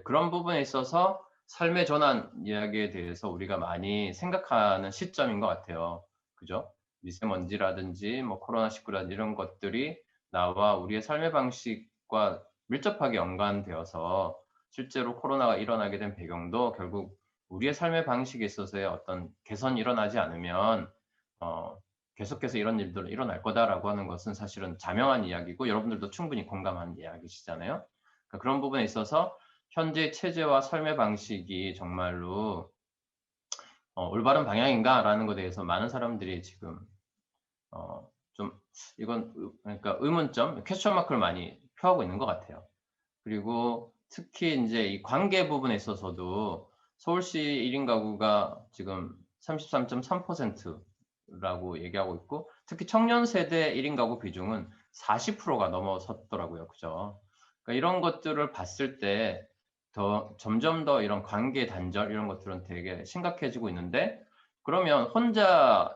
그런 부분에 있어서 삶의 전환 이야기에 대해서 우리가 많이 생각하는 시점인 것 같아요. 그죠? 미세먼지라든지 뭐 코로나19라든지 이런 것들이 나와 우리의 삶의 방식과 밀접하게 연관되어서 실제로 코로나가 일어나게 된 배경도 결국 우리의 삶의 방식에 있어서의 어떤 개선이 일어나지 않으면 계속해서 이런 일들이 일어날 거다라고 하는 것은 사실은 자명한 이야기고 여러분들도 충분히 공감하는 이야기시잖아요. 그러니까 그런 부분에 있어서 현재 체제와 삶의 방식이 정말로 올바른 방향인가라는 것에 대해서 많은 사람들이 지금 좀 이건 그러니까 의문점, 퀘스천 마크를 많이 표하고 있는 것 같아요. 그리고 특히 이제 이 관계 부분에 있어서도 서울시 1인 가구가 지금 33.3%라고 얘기하고 있고, 특히 청년 세대 1인 가구 비중은 40%가 넘어섰더라고요. 그죠? 그러니까 이런 것들을 봤을 때 점점 더 이런 관계 단절 이런 것들은 되게 심각해지고 있는데, 그러면 혼자라고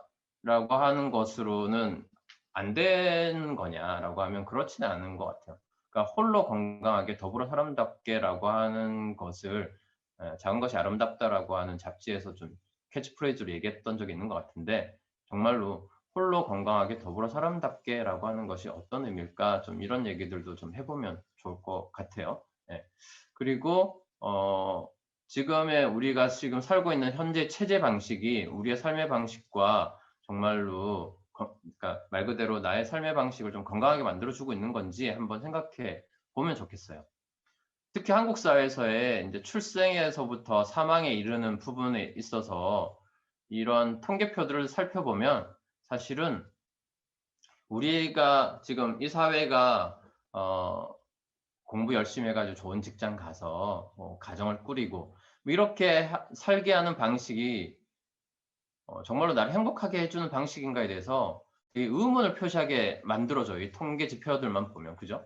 하는 것으로는 안 되는 거냐라고 하면 그렇지는 않은 것 같아요. 그러니까 홀로 건강하게 더불어 사람답게라고 하는 것을 작은 것이 아름답다라고 하는 잡지에서 좀 캐치프레이즈로 얘기했던 적이 있는 것 같은데, 정말로 홀로 건강하게 더불어 사람답게라고 하는 것이 어떤 의미일까, 좀 이런 얘기들도 좀 해보면 좋을 것 같아요. 네. 그리고 지금의 우리가 지금 살고 있는 현재 체제 방식이 우리의 삶의 방식과 정말로 그러니까 말 그대로 나의 삶의 방식을 좀 건강하게 만들어주고 있는 건지 한번 생각해 보면 좋겠어요. 특히 한국 사회에서의 이제 출생에서부터 사망에 이르는 부분에 있어서 이런 통계표들을 살펴보면 사실은 우리가 지금 이 사회가 공부 열심히 해가지고 좋은 직장 가서 뭐 가정을 꾸리고 뭐 이렇게 살게 하는 방식이 정말로 나를 행복하게 해주는 방식인가에 대해서 이 의문을 표시하게 만들어줘요. 이 통계 지표들만 보면. 그죠?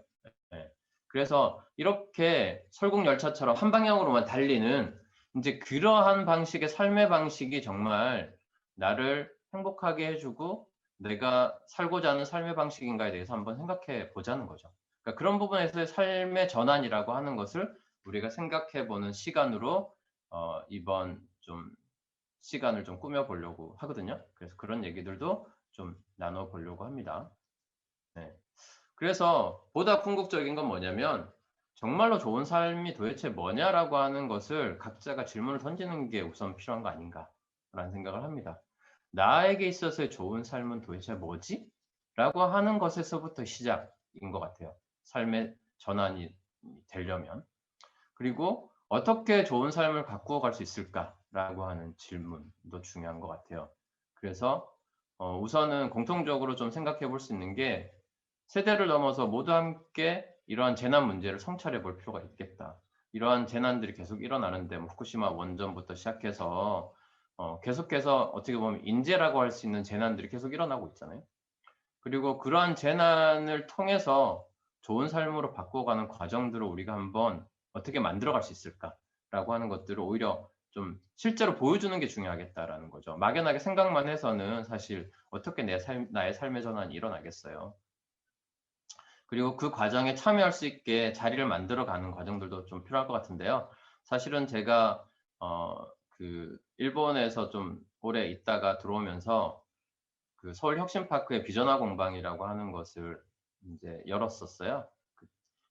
네. 그래서 이렇게 설국열차처럼 한 방향으로만 달리는 이제 그러한 방식의 삶의 방식이 정말 나를 행복하게 해주고 내가 살고자 하는 삶의 방식인가에 대해서 한번 생각해 보자는 거죠. 그러니까 그런 부분에서의 삶의 전환이라고 하는 것을 우리가 생각해보는 시간으로 이번 좀 시간을 좀 꾸며보려고 하거든요. 그래서 그런 얘기들도 좀 나눠보려고 합니다. 네. 그래서 보다 궁극적인 건 뭐냐면 정말로 좋은 삶이 도대체 뭐냐라고 하는 것을 각자가 질문을 던지는 게 우선 필요한 거 아닌가라는 생각을 합니다. 나에게 있어서의 좋은 삶은 도대체 뭐지? 라고 하는 것에서부터 시작인 것 같아요. 삶의 전환이 되려면. 그리고 어떻게 좋은 삶을 가꾸어 갈 수 있을까라고 하는 질문도 중요한 것 같아요. 그래서 우선은 공통적으로 좀 생각해 볼 수 있는 게 세대를 넘어서 모두 함께 이러한 재난 문제를 성찰해 볼 필요가 있겠다. 이러한 재난들이 계속 일어나는데 뭐 후쿠시마 원전부터 시작해서 계속해서 어떻게 보면 인재라고 할 수 있는 재난들이 계속 일어나고 있잖아요. 그리고 그러한 재난을 통해서 좋은 삶으로 바꿔가는 과정들을 우리가 한번 어떻게 만들어갈 수 있을까라고 하는 것들을 오히려 좀 실제로 보여주는 게 중요하겠다라는 거죠. 막연하게 생각만 해서는 사실 어떻게 나의 삶의 전환이 일어나겠어요. 그리고 그 과정에 참여할 수 있게 자리를 만들어가는 과정들도 좀 필요할 것 같은데요. 사실은 제가 그 일본에서 좀 오래 있다가 들어오면서 그 서울혁신파크의 비전화 공방이라고 하는 것을 이제 열었었어요.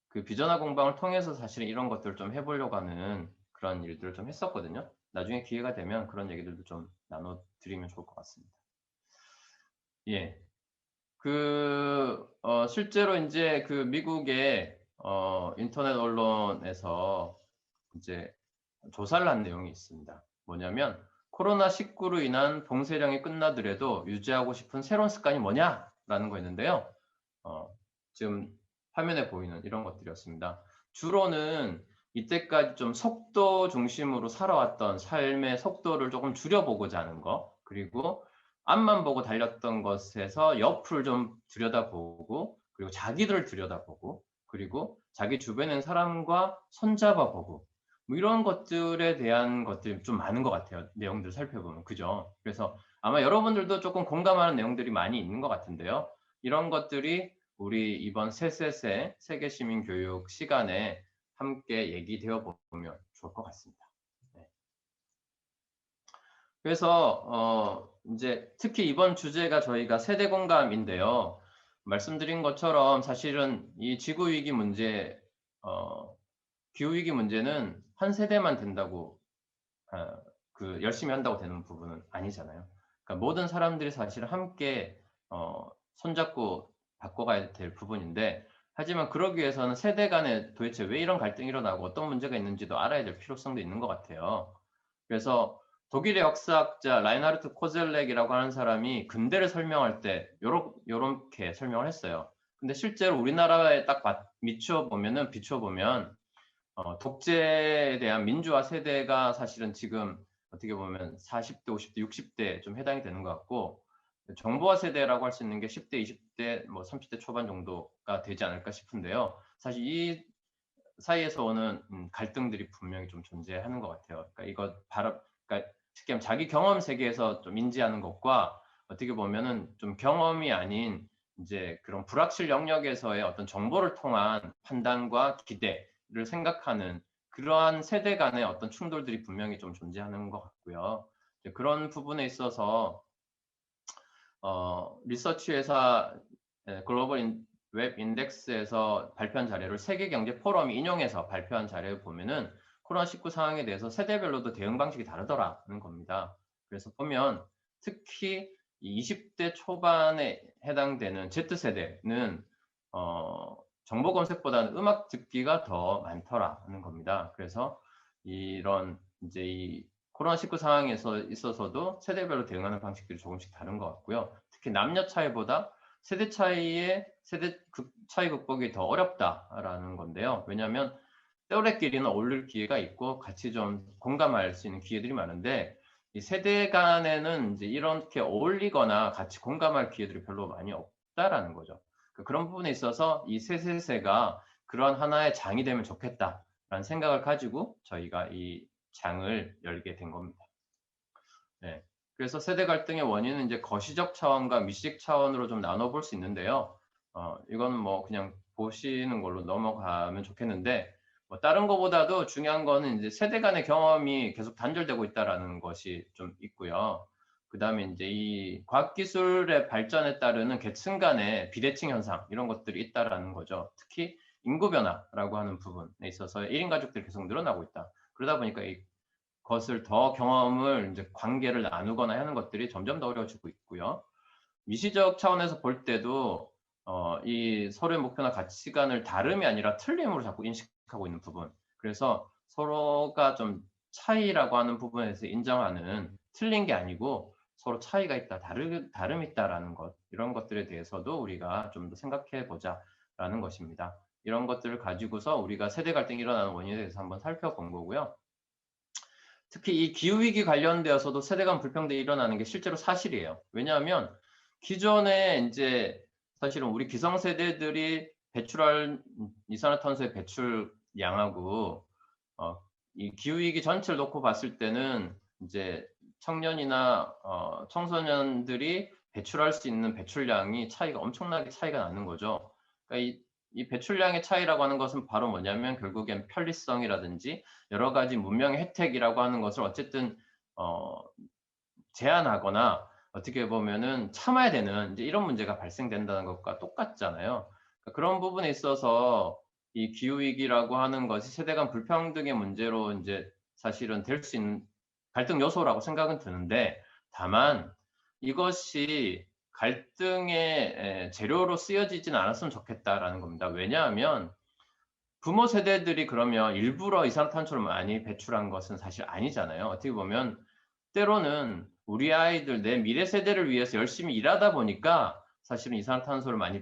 그 비전화 공방을 통해서 사실은 이런 것들을 좀 해보려고 하는 그런 일들을 좀 했었거든요. 나중에 기회가 되면 그런 얘기들도 좀 나눠드리면 좋을 것 같습니다. 예. 실제로 이제 그 미국의 인터넷 언론에서 이제 조사를 한 내용이 있습니다. 뭐냐면 코로나19로 인한 봉쇄령이 끝나더라도 유지하고 싶은 새로운 습관이 뭐냐라는 거였는데요. 지금 화면에 보이는 이런 것들이었습니다. 주로는 이때까지 좀 속도 중심으로 살아왔던 삶의 속도를 조금 줄여보고자 하는 거, 그리고 앞만 보고 달렸던 것에서 옆을 좀 들여다보고, 그리고 자기들을 들여다보고, 그리고 자기 주변에 있는 사람과 손잡아보고, 뭐 이런 것들에 대한 것들이 좀 많은 것 같아요. 내용들을 살펴보면. 그죠? 그래서 아마 여러분들도 조금 공감하는 내용들이 많이 있는 것 같은데요. 이런 것들이 우리 이번 셋셋의 세계시민교육 시간에 함께 얘기되어 보면 좋을 것 같습니다. 네. 그래서 이제 특히 이번 주제가 저희가 세대 공감인데요. 말씀드린 것처럼 사실은 이 지구위기 문제, 기후위기 문제는 한 세대만 된다고 열심히 한다고 되는 부분은 아니잖아요. 그러니까 모든 사람들이 사실 함께 손잡고 바꿔가야 될 부분인데, 하지만 그러기 위해서는 세대 간에 도대체 왜 이런 갈등이 일어나고 어떤 문제가 있는지도 알아야 될 필요성도 있는 것 같아요. 그래서 독일의 역사학자 라인하르트 코젤렉이라고 하는 사람이 근대를 설명할 때 요렇게 설명을 했어요. 근데 실제로 우리나라에 딱 비추어보면 독재에 대한 민주화 세대가 사실은 지금 어떻게 보면 40대, 50대, 60대 좀 해당이 되는 것 같고, 정보화 세대라고 할 수 있는 게 10대, 20대, 뭐 30대 초반 정도가 되지 않을까 싶은데요. 사실 이 사이에서 오는 갈등들이 분명히 좀 존재하는 것 같아요. 그러니까 그러니까 특히 자기 경험 세계에서 좀 인지하는 것과 어떻게 보면은 좀 경험이 아닌 이제 그런 불확실 영역에서의 어떤 정보를 통한 판단과 기대를 생각하는 그러한 세대 간의 어떤 충돌들이 분명히 좀 존재하는 것 같고요. 그런 부분에 있어서 리서치 회사 글로벌 웹 인덱스에서 발표한 자료를 세계경제 포럼이 인용해서 발표한 자료를 보면은 코로나19 상황에 대해서 세대별로도 대응 방식이 다르더라는 겁니다. 그래서 보면 특히 20대 초반에 해당되는 Z세대는 정보 검색보다는 음악 듣기가 더 많더라는 겁니다. 그래서 이런 이제 이 코로나19 상황에서 있어서도 세대별로 대응하는 방식들이 조금씩 다른 것 같고요. 특히 남녀 차이보다 세대 차이 극복이 더 어렵다라는 건데요. 왜냐하면 또래끼리는 어울릴 기회가 있고 같이 좀 공감할 수 있는 기회들이 많은데, 이 세대 간에는 이제 이렇게 어울리거나 같이 공감할 기회들이 별로 많이 없다라는 거죠. 그런 부분에 있어서 이 세세세가 그런 하나의 장이 되면 좋겠다라는 생각을 가지고 저희가 이 장을 열게 된 겁니다. 네. 그래서 세대 갈등의 원인은 이제 거시적 차원과 미시적 차원으로 좀 나눠볼 수 있는데요. 이거는 뭐 그냥 보시는 걸로 넘어가면 좋겠는데 뭐 다른 거보다도 중요한 거는 이제 세대 간의 경험이 계속 단절되고 있다라는 것이 좀 있고요. 그다음에 이제 이 과학기술의 발전에 따르는 계층 간의 비대칭 현상 이런 것들이 있다라는 거죠. 특히 인구 변화라고 하는 부분에 있어서 1인 가족들이 계속 늘어나고 있다. 그러다 보니까 이것을 더 경험을 이제 관계를 나누거나 하는 것들이 점점 더 어려워지고 있고요. 미시적 차원에서 볼 때도 이 서로의 목표나 가치관을 다름이 아니라 틀림으로 자꾸 인식하고 있는 부분. 그래서 서로가 좀 차이라고 하는 부분에서 인정하는 틀린 게 아니고 서로 차이가 있다, 다름이 있다라는 것, 이런 것들에 대해서도 우리가 좀 더 생각해 보자라는 것입니다. 이런 것들을 가지고서 우리가 세대 갈등이 일어나는 원인에 대해서 한번 살펴본 거고요. 특히 이 기후위기 관련되어서도 세대 간 불평등이 일어나는 게 실제로 사실이에요. 왜냐하면 기존에 이제 사실은 우리 기성세대들이 배출할 이산화탄소의 배출량하고 이 기후위기 전체를 놓고 봤을 때는 이제 청년이나 청소년들이 배출할 수 있는 배출량이 엄청나게 차이가 나는 거죠. 그러니까 이 배출량의 차이라고 하는 것은 바로 뭐냐면 결국엔 편리성이라든지 여러 가지 문명의 혜택이라고 하는 것을 어쨌든 제한하거나 어떻게 보면은 참아야 되는 이제 이런 문제가 발생된다는 것과 똑같잖아요. 그러니까 그런 부분에 있어서 이 기후 위기라고 하는 것이 세대 간 불평등의 문제로 이제 사실은 될 수 있는 갈등 요소라고 생각은 드는데 다만 이것이 갈등의 재료로 쓰여지진 않았으면 좋겠다라는 겁니다. 왜냐하면 부모 세대들이 그러면 일부러 이산화탄소를 많이 배출한 것은 사실 아니잖아요. 어떻게 보면 때로는 우리 아이들 내 미래 세대를 위해서 열심히 일하다 보니까 사실은 이산화탄소를 많이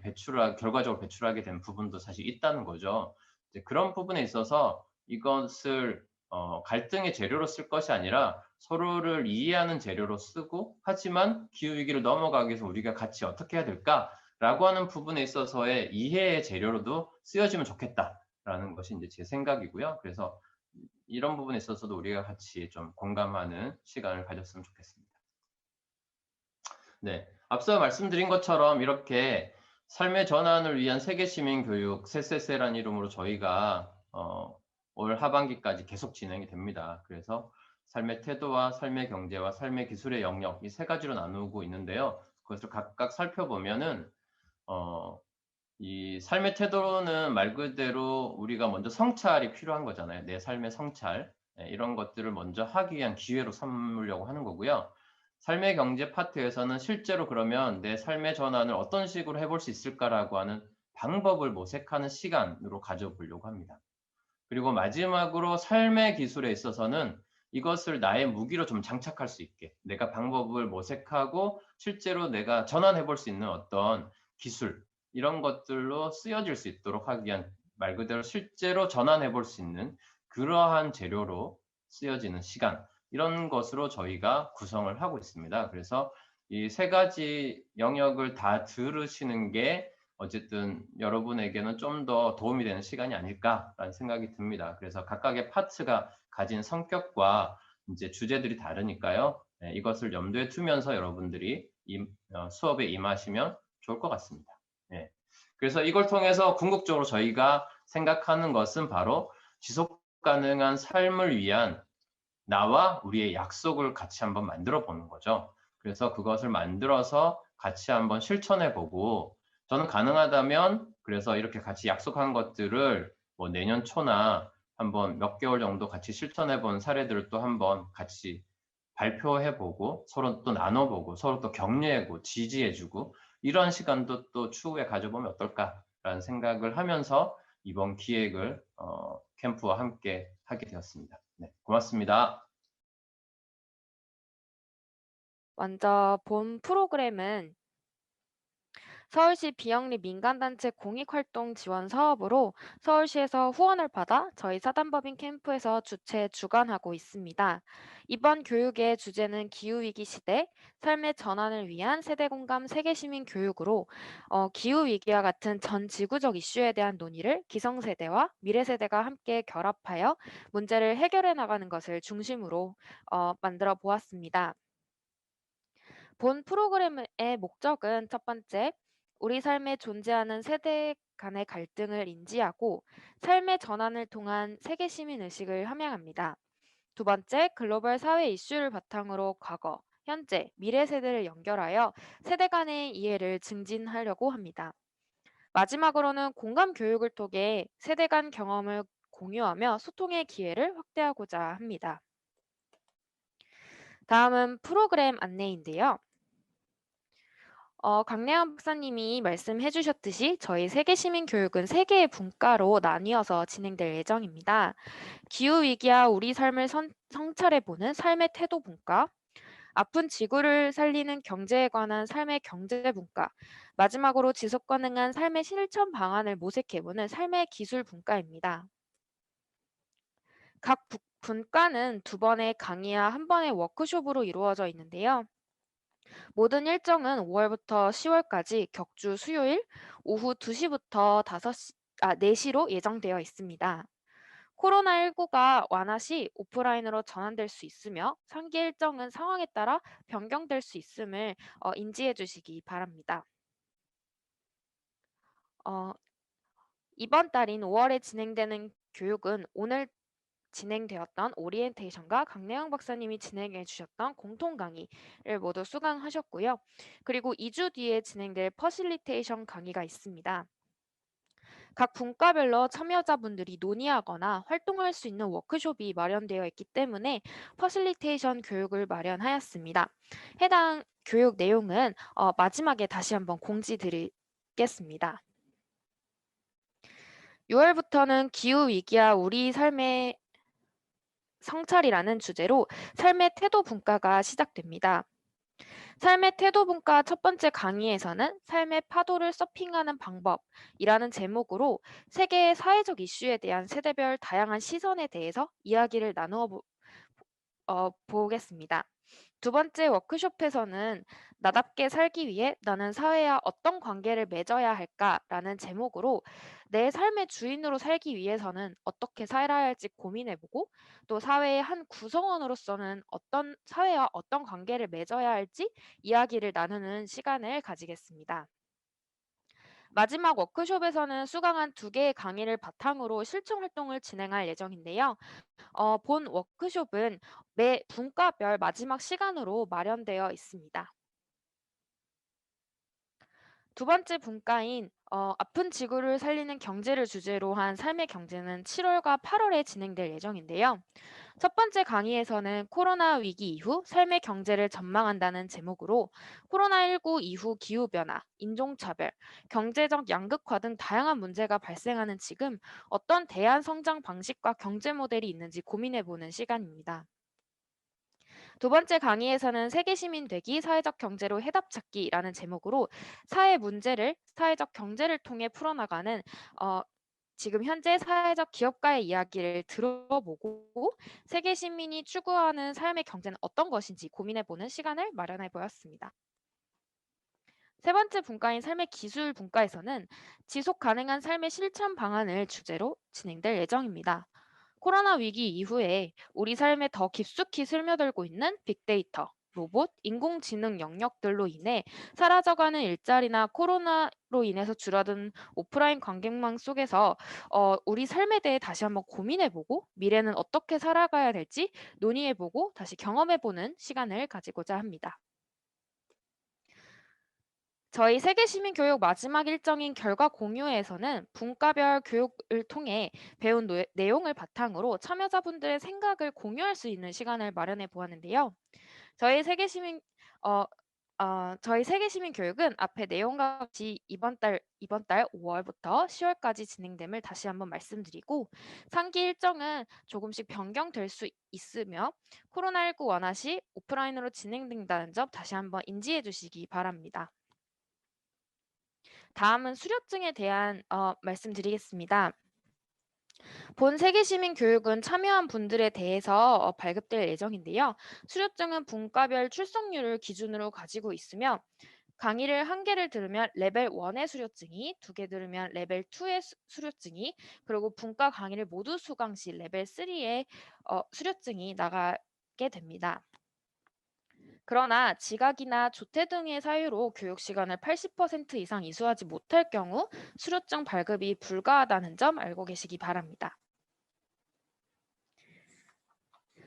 결과적으로 배출하게 된 부분도 사실 있다는 거죠. 이제 그런 부분에 있어서 이것을 갈등의 재료로 쓸 것이 아니라 서로를 이해하는 재료로 쓰고 하지만 기후위기를 넘어가기 위해서 우리가 같이 어떻게 해야 될까라고 하는 부분에 있어서의 이해의 재료로도 쓰여지면 좋겠다라는 것이 이제 제 생각이고요. 그래서 이런 부분에 있어서도 우리가 같이 좀 공감하는 시간을 가졌으면 좋겠습니다. 네, 앞서 말씀드린 것처럼 이렇게 삶의 전환을 위한 세계 시민 교육 세세세라는 이름으로 저희가 올 하반기까지 계속 진행이 됩니다. 그래서 삶의 태도와 삶의 경제와 삶의 기술의 영역 이 세 가지로 나누고 있는데요. 그것을 각각 살펴보면은 이 삶의 태도는 말 그대로 우리가 먼저 성찰이 필요한 거잖아요. 내 삶의 성찰. 이런 것들을 먼저 하기 위한 기회로 삼으려고 하는 거고요. 삶의 경제 파트에서는 실제로 그러면 내 삶의 전환을 어떤 식으로 해볼 수 있을까라고 하는 방법을 모색하는 시간으로 가져보려고 합니다. 그리고 마지막으로 삶의 기술에 있어서는 이것을 나의 무기로 좀 장착할 수 있게 내가 방법을 모색하고 실제로 내가 전환해 볼 수 있는 어떤 기술 이런 것들로 쓰여질 수 있도록 하기 위한 말 그대로 실제로 전환해 볼 수 있는 그러한 재료로 쓰여지는 시간 이런 것으로 저희가 구성을 하고 있습니다. 그래서 이 세 가지 영역을 다 들으시는 게 어쨌든 여러분에게는 좀 더 도움이 되는 시간이 아닐까라는 생각이 듭니다. 그래서 각각의 파트가 가진 성격과 이제 주제들이 다르니까요. 이것을 염두에 두면서 여러분들이 수업에 임하시면 좋을 것 같습니다. 그래서 이걸 통해서 궁극적으로 저희가 생각하는 것은 바로 지속 가능한 삶을 위한 나와 우리의 약속을 같이 한번 만들어 보는 거죠. 그래서 그것을 만들어서 같이 한번 실천해 보고 저는 가능하다면 그래서 이렇게 같이 약속한 것들을 뭐 내년 초나 한번 몇 개월 정도 같이 실천해 본 사례들을 또 한번 같이 발표해 보고 서로 또 나눠 보고 서로 또 격려하고 지지해 주고 이런 시간도 또 추후에 가져보면 어떨까라는 생각을 하면서 이번 기획을 캠프와 함께 하게 되었습니다. 네, 고맙습니다.
먼저 본 프로그램은 서울시 비영리 민간단체 공익활동 지원 사업으로 서울시에서 후원을 받아 저희 사단법인 캠프에서 주관하고 있습니다. 이번 교육의 주제는 기후위기 시대, 삶의 전환을 위한 세대공감 세계시민 교육으로 기후위기와 같은 전 지구적 이슈에 대한 논의를 기성세대와 미래세대가 함께 결합하여 문제를 해결해 나가는 것을 중심으로 만들어 보았습니다. 본 프로그램의 목적은 첫 번째, 우리 삶에 존재하는 세대 간의 갈등을 인지하고 삶의 전환을 통한 세계 시민 의식을 함양합니다. 두 번째, 글로벌 사회 이슈를 바탕으로 과거, 현재, 미래 세대를 연결하여 세대 간의 이해를 증진하려고 합니다. 마지막으로는 공감 교육을 통해 세대 간 경험을 공유하며 소통의 기회를 확대하고자 합니다. 다음은 프로그램 안내인데요. 강래원 박사님이 말씀해 주셨듯이 저희 세계시민교육은 3개의 분과로 나뉘어서 진행될 예정입니다. 기후위기와 우리 삶을 성찰해보는 삶의 태도 분과, 아픈 지구를 살리는 경제에 관한 삶의 경제 분과, 마지막으로 지속 가능한 삶의 실천 방안을 모색해보는 삶의 기술 분과입니다. 각 분과는 2번의 강의와 1번의 워크숍으로 이루어져 있는데요. 모든 일정은 5월부터 10월까지 격주 수요일 오후 2시부터 4시로 예정되어 있습니다. 코로나19가 완화 시 오프라인으로 전환될 수 있으며 상기 일정은 상황에 따라 변경될 수 있음을 인지해 주시기 바랍니다. 이번 달인 5월에 진행되는 교육은 오늘 진행되었던 오리엔테이션과 강래영 박사님이 진행해 주셨던 공통 강의를 모두 수강하셨고요. 그리고 2주 뒤에 진행될 퍼실리테이션 강의가 있습니다. 각 분과별로 참여자분들이 논의하거나 활동할 수 있는 워크숍이 마련되어 있기 때문에 퍼실리테이션 교육을 마련하였습니다. 해당 교육 내용은 마지막에 다시 한번 공지 드리겠습니다. 6월부터는 기후위기와 우리 삶의 성찰이라는 주제로 삶의 태도 분과가 시작됩니다. 삶의 태도 분과 첫 번째 강의에서는 삶의 파도를 서핑하는 방법이라는 제목으로 세계의 사회적 이슈에 대한 세대별 다양한 시선에 대해서 이야기를 나누어 보겠습니다. 두 번째 워크숍에서는 나답게 살기 위해 나는 사회와 어떤 관계를 맺어야 할까라는 제목으로 내 삶의 주인으로 살기 위해서는 어떻게 살아야 할지 고민해보고 또 사회의 한 구성원으로서는 사회와 어떤 관계를 맺어야 할지 이야기를 나누는 시간을 가지겠습니다. 마지막 워크숍에서는 수강한 2개의 강의를 바탕으로 실천 활동을 진행할 예정인데요. 본 워크숍은 매 분과별 마지막 시간으로 마련되어 있습니다. 두 번째 분과인 아픈 지구를 살리는 경제를 주제로 한 삶의 경제는 7월과 8월에 진행될 예정인데요. 첫 번째 강의에서는 코로나 위기 이후 삶의 경제를 전망한다는 제목으로 코로나19 이후 기후변화, 인종차별, 경제적 양극화 등 다양한 문제가 발생하는 지금 어떤 대안 성장 방식과 경제 모델이 있는지 고민해보는 시간입니다. 두 번째 강의에서는 세계 시민 되기 사회적 경제로 해답 찾기라는 제목으로 사회 문제를 사회적 경제를 통해 풀어나가는 지금 현재 사회적 기업가의 이야기를 들어보고 세계 시민이 추구하는 삶의 경제는 어떤 것인지 고민해보는 시간을 마련해 보았습니다. 세 번째 분과인 삶의 기술 분과에서는 지속 가능한 삶의 실천 방안을 주제로 진행될 예정입니다. 코로나 위기 이후에 우리 삶에 더 깊숙이 스며들고 있는 빅데이터, 로봇, 인공지능 영역들로 인해 사라져가는 일자리나 코로나로 인해서 줄어든 오프라인 관객망 속에서 우리 삶에 대해 다시 한번 고민해보고 미래는 어떻게 살아가야 될지 논의해보고 다시 경험해보는 시간을 가지고자 합니다. 저희 세계시민교육 마지막 일정인 결과 공유회에서는 분과별 교육을 통해 배운 내용을 바탕으로 참여자분들의 생각을 공유할 수 있는 시간을 마련해 보았는데요. 저희 세계시민 교육은 앞의 내용과 같이 이번 달 5월부터 10월까지 진행됨을 다시 한번 말씀드리고 상기 일정은 조금씩 변경될 수 있으며 코로나19 완화 시 오프라인으로 진행된다는 점 다시 한번 인지해 주시기 바랍니다. 다음은 수료증에 대한 말씀드리겠습니다. 본 세계시민 교육은 참여한 분들에 대해서 발급될 예정인데요. 수료증은 분과별 출석률을 기준으로 가지고 있으며 강의를 1개를 들으면 레벨 1의 수료증이, 2개 들으면 레벨 2의 수료증이, 그리고 분과 강의를 모두 수강 시 레벨 3의 수료증이 나가게 됩니다. 그러나 지각이나 조퇴 등의 사유로 교육 시간을 80% 이상 이수하지 못할 경우 수료증 발급이 불가하다는 점 알고 계시기 바랍니다.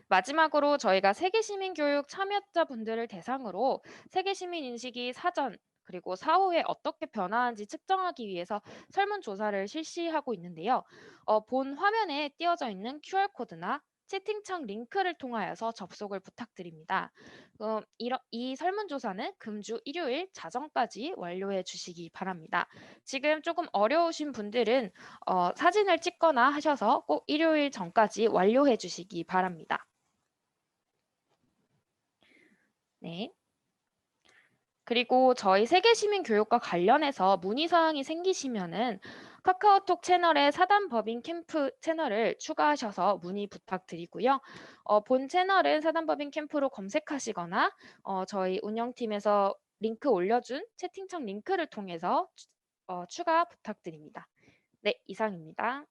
마지막으로 저희가 세계시민교육 참여자분들을 대상으로 세계시민 인식이 사전 그리고 사후에 어떻게 변화한지 측정하기 위해서 설문조사를 실시하고 있는데요. 본 화면에 띄어져 있는 QR코드나 채팅창 링크를 통하여서 접속을 부탁드립니다. 이 설문조사는 금주 일요일 자정까지 완료해 주시기 바랍니다. 지금 조금 어려우신 분들은 사진을 찍거나 하셔서 꼭 일요일 전까지 완료해 주시기 바랍니다. 네. 그리고 저희 세계시민교육과 관련해서 문의사항이 생기시면은 카카오톡 채널에 사단법인 캠프 채널을 추가하셔서 문의 부탁드리고요. 본 채널은 사단법인 캠프로 검색하시거나 저희 운영팀에서 링크 올려준 채팅창 링크를 통해서 추가 부탁드립니다. 네, 이상입니다.